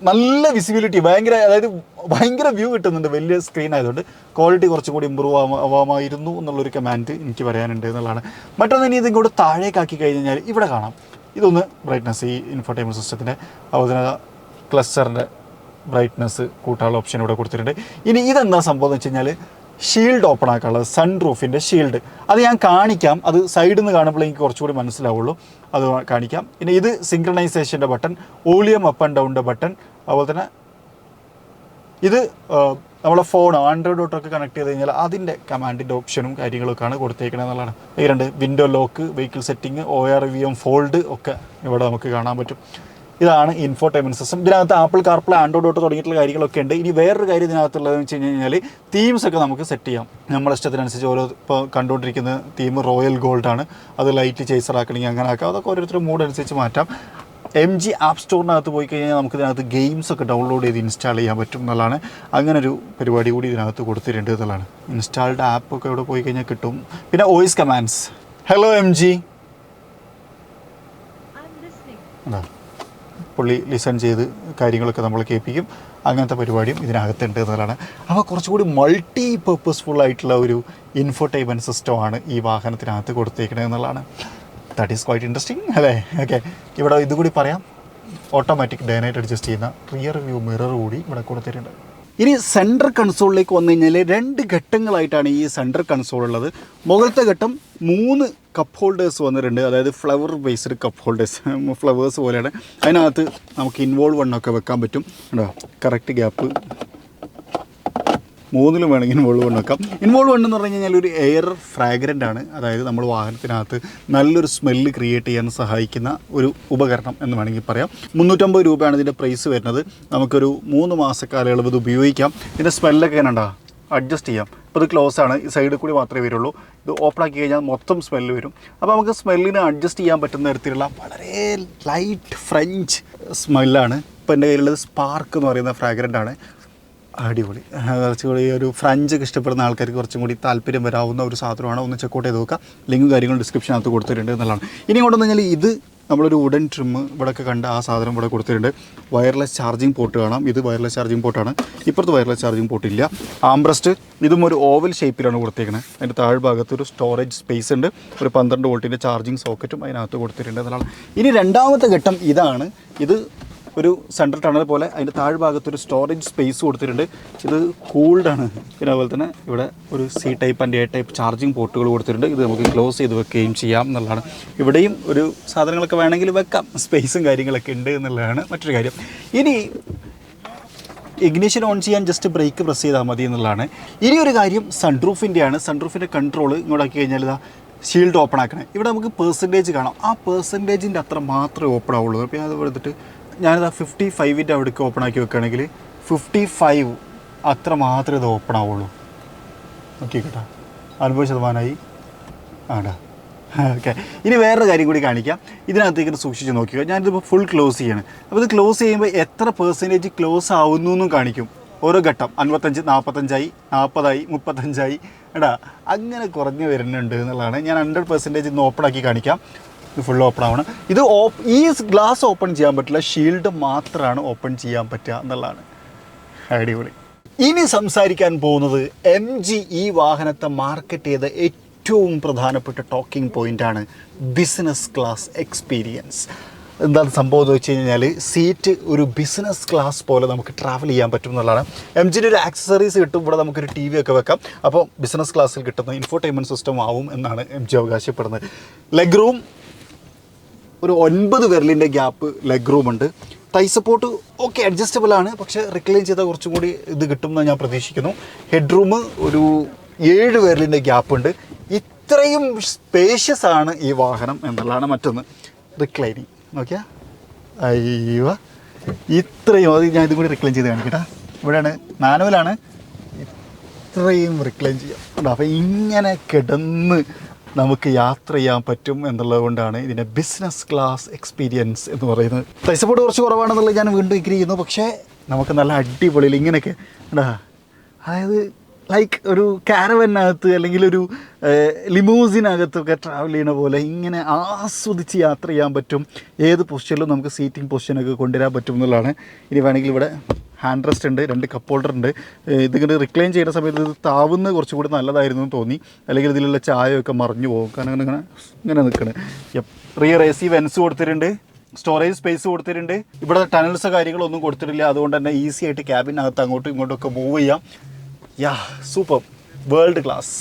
നല്ല വിസിബിലിറ്റി, ഭയങ്കര വ്യൂ കിട്ടുന്നുണ്ട്. വലിയ സ്ക്രീൻ ആയതുകൊണ്ട് ക്വാളിറ്റി കുറച്ചും കൂടി ഇമ്പ്രൂവ് ആവാമായിരുന്നു എന്നുള്ളൊരു കമാൻഡ് എനിക്ക് പറയാനുണ്ട് എന്നുള്ളതാണ്. മറ്റൊന്ന്, ഇനി ഇതും കൂടെ താഴേക്കാക്കി കഴിഞ്ഞാൽ ഇവിടെ കാണാം. ഇതൊന്ന് ബ്രൈറ്റ്നസ്, ഈ ഇൻഫോടൈൻമെൻറ്റ് സിസ്റ്റത്തിൻ്റെ അതുപോലെ ക്ലസ്റ്ററിൻ്റെ ബ്രൈറ്റ്നസ് കൂട്ടാനുള്ള ഓപ്ഷൻ ഇവിടെ കൊടുത്തിട്ടുണ്ട്. ഇനി ഇതെന്താ സംഭവം എന്ന് വെച്ച് കഴിഞ്ഞാൽ ഷീൽഡ് ഓപ്പൺ ആക്കാനുള്ളത്, സൺ റൂഫിൻ്റെ ഷീൽഡ്. അത് ഞാൻ കാണിക്കാം, അത് സൈഡിൽ നിന്ന് കാണുമ്പോൾ എനിക്ക് കുറച്ചുകൂടി മനസ്സിലാവുള്ളൂ, അത് കാണിക്കാം. പിന്നെ ഇത് സിങ്ക്രണൈസേഷൻ്റെ ബട്ടൺ, വോളിയം അപ്പ് ആൻഡ് ഡൗണിൻ്റെ ബട്ടൺ, അതുപോലെ തന്നെ ഇത് നമ്മളെ ഫോൺ ആൻഡ്രോയിഡ് ഓട്ടോക്ക് കണക്ട് ചെയ്ത് കഴിഞ്ഞാൽ അതിൻ്റെ കമാൻഡിൻ്റെ ഓപ്ഷനും കാര്യങ്ങളൊക്കെയാണ് കൊടുത്തേക്കുന്നത് എന്നുള്ളതാണ്. ഈ രണ്ട് window lock, vehicle setting, ORVM fold ഒക്കെ ഇവിടെ നമുക്ക് കാണാൻ പറ്റും. ഇതാണ് ഇൻഫോർടൈൻമെൻറ്റ് സിസ്റ്റം. ഇതിനകത്ത് ആപ്പിൾ കാർപ്ലേ, ആൻഡ്രോയിഡ് ഓട്ടോ തുടങ്ങിയിട്ടുള്ള കാര്യങ്ങളൊക്കെ ഉണ്ട്. ഇനി വേറൊരു കാര്യം ഇതിനകത്തുള്ളതെന്ന് വെച്ച് കഴിഞ്ഞാൽ തീംസ് ഒക്കെ നമുക്ക് സെറ്റ് ചെയ്യാം നമ്മുടെ ഇഷ്ടത്തിനനുസരിച്ച്. ഓരോ ഇപ്പോൾ കണ്ടുകൊണ്ടിരിക്കുന്ന തീം റോയൽ ഗോൾഡാണ്, അത് ലൈറ്റ് ചേസർ ആക്കണമെങ്കിൽ അങ്ങനെ ആക്കാം. അതൊക്കെ ഓരോരുത്തർ മൂഡ് അനുസരിച്ച് മാറ്റാം. MG ആപ്പ് സ്റ്റോറിനകത്ത് പോയി കഴിഞ്ഞാൽ നമുക്ക് ഇതിനകത്ത് ഗെയിംസ് ഒക്കെ ഡൗൺലോഡ് ചെയ്ത് ഇൻസ്റ്റാൾ ചെയ്യാൻ പറ്റും എന്നുള്ളതാണ്. അങ്ങനൊരു പരിപാടി കൂടി ഇതിനകത്ത് കൊടുത്തിട്ടുണ്ട് എന്നുള്ളതാണ്. ഇൻസ്റ്റാൾഡ് ആപ്പൊക്കെ ഇവിടെ പോയി കഴിഞ്ഞാൽ കിട്ടും. പിന്നെ വോയിസ് കമാൻഡ്സ്, ഹലോ MG അതാ പുള്ളി ലിസൺ ചെയ്ത് കാര്യങ്ങളൊക്കെ നമ്മൾ കേൾപ്പിക്കും. അങ്ങനത്തെ പരിപാടിയും ഇതിനകത്തുണ്ട് എന്നുള്ളതാണ്. അപ്പോൾ കുറച്ചുകൂടി മൾട്ടി പർപ്പസ്ഫുൾ ആയിട്ടുള്ള ഒരു ഇൻഫോർടൈൻമെൻറ്റ് സിസ്റ്റമാണ് ഈ വാഹനത്തിനകത്ത് കൊടുത്തേക്കുന്നത് എന്നുള്ളതാണ്. ദാറ്റ് ഈസ് ക്വൈറ്റ് ഇൻട്രസ്റ്റിംഗ് അല്ലേ? ഓക്കെ, ഇവിടെ ഇതുകൂടി പറയാം. ഓട്ടോമാറ്റിക് ഡേ നൈറ്റ് അഡ്ജസ്റ്റ് ചെയ്യുന്ന റിയർ വ്യൂ മിറർ കൂടി ഇവിടെ കൊടുത്തിട്ടുണ്ട്. ഇനി സെൻട്രൽ കൺസോളിലേക്ക് വന്നു കഴിഞ്ഞാൽ 2 ഘട്ടങ്ങളായിട്ടാണ് ഈ സെൻട്രൽ കൺസോൾ ഉള്ളത്. മുകളിലത്തെ ഘട്ടം 3 കപ്പ് ഹോൾഡേഴ്സ് വന്നിട്ടുണ്ട്, അതായത് flower based cup holders, flowers പോലെയാണ്. അതിനകത്ത് നമുക്ക് ഇൻവോൾവ് വണ്ണൊക്കെ വെക്കാൻ പറ്റും. ഉണ്ടോ, കറക്റ്റ് ഗ്യാപ്പ്, 3ലും വേണമെങ്കിൽ ഇൻവോൾവ് വണ്ണ് വെക്കാം. ഇൻവോൾവ് വണ്ണ് എന്ന് പറഞ്ഞു കഴിഞ്ഞാൽ ഒരു എയർ ഫ്രാഗ്രൻ്റ് ആണ്, അതായത് നമ്മൾ വാഹനത്തിനകത്ത് നല്ലൊരു സ്മെല്ല് ക്രിയേറ്റ് ചെയ്യാൻ സഹായിക്കുന്ന ഒരു ഉപകരണം എന്ന് വേണമെങ്കിൽ പറയാം. 350 രൂപയാണ് ഇതിൻ്റെ പ്രൈസ് വരുന്നത്. നമുക്കൊരു 3 മാസക്കാലയളവ് ഇത് ഉപയോഗിക്കാം. ഇതിൻ്റെ സ്മെല്ലൊക്കെ എങ്ങനെ ഉണ്ടാകും, അഡ്ജസ്റ്റ് ചെയ്യാം. ഇപ്പോൾ ഇത് ക്ലോസ് ആണ്, ഈ സൈഡിൽ കൂടി മാത്രമേ വരുള്ളൂ. ഇത് ഓപ്പൺ ആക്കി കഴിഞ്ഞാൽ മൊത്തം സ്മെല്ല് വരും. അപ്പോൾ നമുക്ക് സ്മെല്ലിന് അഡ്ജസ്റ്റ് ചെയ്യാൻ പറ്റുന്ന തരത്തിലുള്ള വളരെ ലൈറ്റ് ഫ്രഞ്ച് സ്മെല്ലാണ്. ഇപ്പോൾ എൻ്റെ കയ്യിലുള്ളത് സ്പാർക്ക് എന്ന് പറയുന്ന ഫ്രാഗ്രൻ്റ് ആണ്. അടിപൊളി, കുറച്ചുകൂടി ഒരു ഫ്രഞ്ചൊക്കെ ഇഷ്ടപ്പെടുന്ന ആൾക്കാർക്ക് കുറച്ചും കൂടി താല്പര്യം വരാവുന്ന ഒരു സാധനമാണ്. ഒന്ന് ചെക്കൗട്ട് ചെയ്ത് നോക്കുക. ലിങ്കും കാര്യങ്ങളും ഡിസ്ക്രിപ്ഷനകത്ത് കൊടുത്തിട്ടുണ്ട് എന്നുള്ളതാണ്. ഇനി കൊണ്ടെന്ന് കഴിഞ്ഞാൽ ഇത് നമ്മളൊരു വുഡൻ ട്രിം ഇവിടെയൊക്കെ കണ്ട ആ സാധനം ഇവിടെ കൊടുത്തിട്ടുണ്ട്. വയർലെസ് ചാർജിങ് പോർട്ട് കാണാം. ഇത് വയർലെസ് ചാർജിങ് പോർട്ടാണ്. ഇപ്പുറത്ത് വയർലെസ് ചാർജിങ് പോർട്ടില്ല. ആംബ്രസ്റ്റ് ഇതും ഒരു ഓവൽ ഷേപ്പിലാണ് കൊടുത്തേക്കുന്നത്. അതിൻ്റെ താഴ്ഭാഗത്ത് ഒരു സ്റ്റോറേജ് സ്പേസ് ഉണ്ട്. ഒരു 12 വോൾട്ടിൻ്റെ ചാർജിങ് സോക്കറ്റും അതിനകത്ത് കൊടുത്തിട്ടുണ്ട് എന്നുള്ളതാണ്. ഇനി രണ്ടാമത്തെ ഘട്ടം ഇതാണ്. ഇത് ഒരു സെൻട്രൽ ടണൽ പോലെ അതിൻ്റെ താഴ്ഭാഗത്തൊരു സ്റ്റോറേജ് സ്പേസ് കൊടുത്തിട്ടുണ്ട്. ഇത് കൂൾഡാണ്. പിന്നെ അതുപോലെ തന്നെ ഇവിടെ ഒരു C type and A type charging പോർട്ടുകൾ കൊടുത്തിട്ടുണ്ട്. ഇത് നമുക്ക് ക്ലോസ് ചെയ്ത് വെക്കുകയും ചെയ്യാം എന്നുള്ളതാണ്. ഇവിടെയും ഒരു സാധനങ്ങളൊക്കെ വേണമെങ്കിൽ വെക്കാം, സ്പേസും കാര്യങ്ങളൊക്കെ ഉണ്ട് എന്നുള്ളതാണ് മറ്റൊരു കാര്യം. ഇനി ഇഗ്നിഷൻ ഓൺ ചെയ്യാൻ ജസ്റ്റ് ബ്രേക്ക് പ്രസ് ചെയ്താൽ മതി എന്നുള്ളതാണ്. ഇനി ഒരു കാര്യം സൺറൂഫിൻ്റെയാണ്. സൺറൂഫിൻ്റെ കൺട്രോൾ ഇങ്ങോട്ടാക്കി കഴിഞ്ഞാൽ ഇതാ ഷീൽഡ് ഓപ്പൺ ആക്കണേ. ഇവിടെ നമുക്ക് പെർസെൻറ്റേജ് കാണാം. ആ പെർസെൻറ്റേജിൻ്റെ അത്ര മാത്രമേ ഓപ്പൺ ആവുള്ളൂ. അപ്പോൾ അത് എടുത്തിട്ട് ഞാനിതാ 55ൻ്റെ അവിടേക്ക് ഓപ്പൺ ആക്കി വെക്കുകയാണെങ്കിൽ 55 അത്ര മാത്രമേ ഇത് ഓപ്പൺ ആവുള്ളൂ. ഓക്കെ കേട്ടോ, 50% ആടാ. ഓക്കെ, ഇനി വേറൊരു കാര്യം കൂടി കാണിക്കാം. ഇതിനകത്തേക്ക് സൂക്ഷിച്ച് നോക്കുക. ഞാനിതിപ്പോൾ ഫുൾ ക്ലോസ് ചെയ്യാണ്. അപ്പോൾ ഇത് ക്ലോസ് ചെയ്യുമ്പോൾ എത്ര പെർസെൻറ്റേജ് ക്ലോസ് ആവുന്നു എന്നും കാണിക്കും. ഓരോ ഘട്ടം 55, 45, 40, 35 എടാ അങ്ങനെ കുറഞ്ഞ് വരുന്നുണ്ട് എന്നുള്ളതാണ്. ഞാൻ 100% ഇന്ന് ഓപ്പൺ ആക്കി കാണിക്കാം. ഇത് ഫുൾ ഓപ്പൺ ആവണം. ഇത് ഈ ഗ്ലാസ് ഓപ്പൺ ചെയ്യാൻ പറ്റില്ല, ഷീൽഡ് മാത്രമാണ് ഓപ്പൺ ചെയ്യാൻ പറ്റുക എന്നുള്ളതാണ്. അടിപൊളി. ഇനി സംസാരിക്കാൻ പോകുന്നത് MG ഈ വാഹനത്തെ മാർക്കറ്റ് ചെയ്ത ഏറ്റവും പ്രധാനപ്പെട്ട ടോക്കിംഗ് പോയിൻ്റാണ് ബിസിനസ് ക്ലാസ് എക്സ്പീരിയൻസ്. എന്താണ് സംഭവം എന്ന് വെച്ച് കഴിഞ്ഞാൽ സീറ്റ് ഒരു ബിസിനസ് ക്ലാസ് പോലെ നമുക്ക് ട്രാവൽ ചെയ്യാൻ പറ്റും എന്നുള്ളതാണ്. MGൻ്റെ ഒരു ആക്സസറീസ് കിട്ടും. ഇവിടെ നമുക്കൊരു TV ഒക്കെ വെക്കാം. അപ്പോൾ ബിസിനസ് ക്ലാസ്സിൽ കിട്ടുന്ന ഇൻഫോർടൈൻമെൻറ്റ് സിസ്റ്റം ആവും എന്നാണ് MG അവകാശപ്പെടുന്നത്. ലെഗ് റൂം ഒരു 9 വിരലിൻ്റെ ഗ്യാപ്പ് ലെഗ് റൂമുണ്ട്. തൈ സപ്പോർട്ട് ഓക്കെ അഡ്ജസ്റ്റബിൾ ആണ്, പക്ഷേ റിക്ലൈൻ ചെയ്താൽ കുറച്ചും കൂടി ഇത് കിട്ടുമെന്ന് ഞാൻ പ്രതീക്ഷിക്കുന്നു. ഹെഡ് റൂം ഒരു 7 വിരലിൻ്റെ ഗ്യാപ്പുണ്ട്. ഇത്രയും സ്പേഷ്യസ് ആണ് ഈ വാഹനം എന്നുള്ളതാണ് മറ്റൊന്ന്. റിക്ലൈനിങ് നോക്കിയാൽ അയ്യോ ഇത്രയും, അത് ഞാൻ ഇതും കൂടി റിക്ലൈൻ ചെയ്ത് കാണിക്കട്ടെ. ഇവിടെയാണ് മാനുവലാണ്, ഇത്രയും റിക്ലൈൻ ചെയ്യാം. അപ്പോൾ ഇങ്ങനെ കിടന്ന് നമുക്ക് യാത്ര ചെയ്യാൻ പറ്റും എന്നുള്ളത് കൊണ്ടാണ് ഇതിൻ്റെ ബിസിനസ് ക്ലാസ് എക്സ്പീരിയൻസ് എന്ന് പറയുന്നത്. പൈസ പോട്ട് കുറച്ച് കുറവാണെന്നുള്ളത് ഞാൻ വീണ്ടും എഗ്രി ചെയ്യുന്നു. പക്ഷേ നമുക്ക് നല്ല അടിപൊളിയിൽ ഇങ്ങനെയൊക്കെ അതായത് ലൈക്ക് ഒരു കാരവനകത്ത് അല്ലെങ്കിൽ ഒരു ലിമൂസിനകത്തൊക്കെ ട്രാവൽ ചെയ്യുന്ന പോലെ ഇങ്ങനെ ആസ്വദിച്ച് യാത്ര ചെയ്യാൻ പറ്റും. ഏത് പൊസിഷനിലും നമുക്ക് സീറ്റിംഗ് പൊസിഷനൊക്കെ കൊണ്ടുവരാൻ പറ്റും എന്നുള്ളതാണ്. ഇനി വേണമെങ്കിൽ ഇവിടെ ഹാൻഡ് റെസ്റ്റ് ഉണ്ട്, 2 കപ്പ് ഹോൾഡർ ഉണ്ട്. ഇതിങ്ങനെ റിക്ലൈൻ ചെയ്യുന്ന സമയത്ത് ഇത് താവുന്ന കുറച്ചുകൂടി നല്ലതായിരുന്നു എന്ന് തോന്നി. അല്ലെങ്കിൽ ഇതിലുള്ള ചായയൊക്കെ മറിഞ്ഞു പോകും. കാരണം ഇങ്ങനെ നിൽക്കണേ. റിയർ AC വെൻസ് കൊടുത്തിട്ടുണ്ട്, സ്റ്റോറേജ് സ്പേസ് കൊടുത്തിട്ടുണ്ട്. ഇവിടെ ടണൽസ് കാര്യങ്ങളൊന്നും കൊടുത്തിട്ടില്ല. അതുകൊണ്ട് തന്നെ ഈസി ആയിട്ട് ക്യാബിനകത്ത് അങ്ങോട്ടും ഇങ്ങോട്ടും ഒക്കെ മൂവ് ചെയ്യാം. യാ സൂപ്പർ. World class.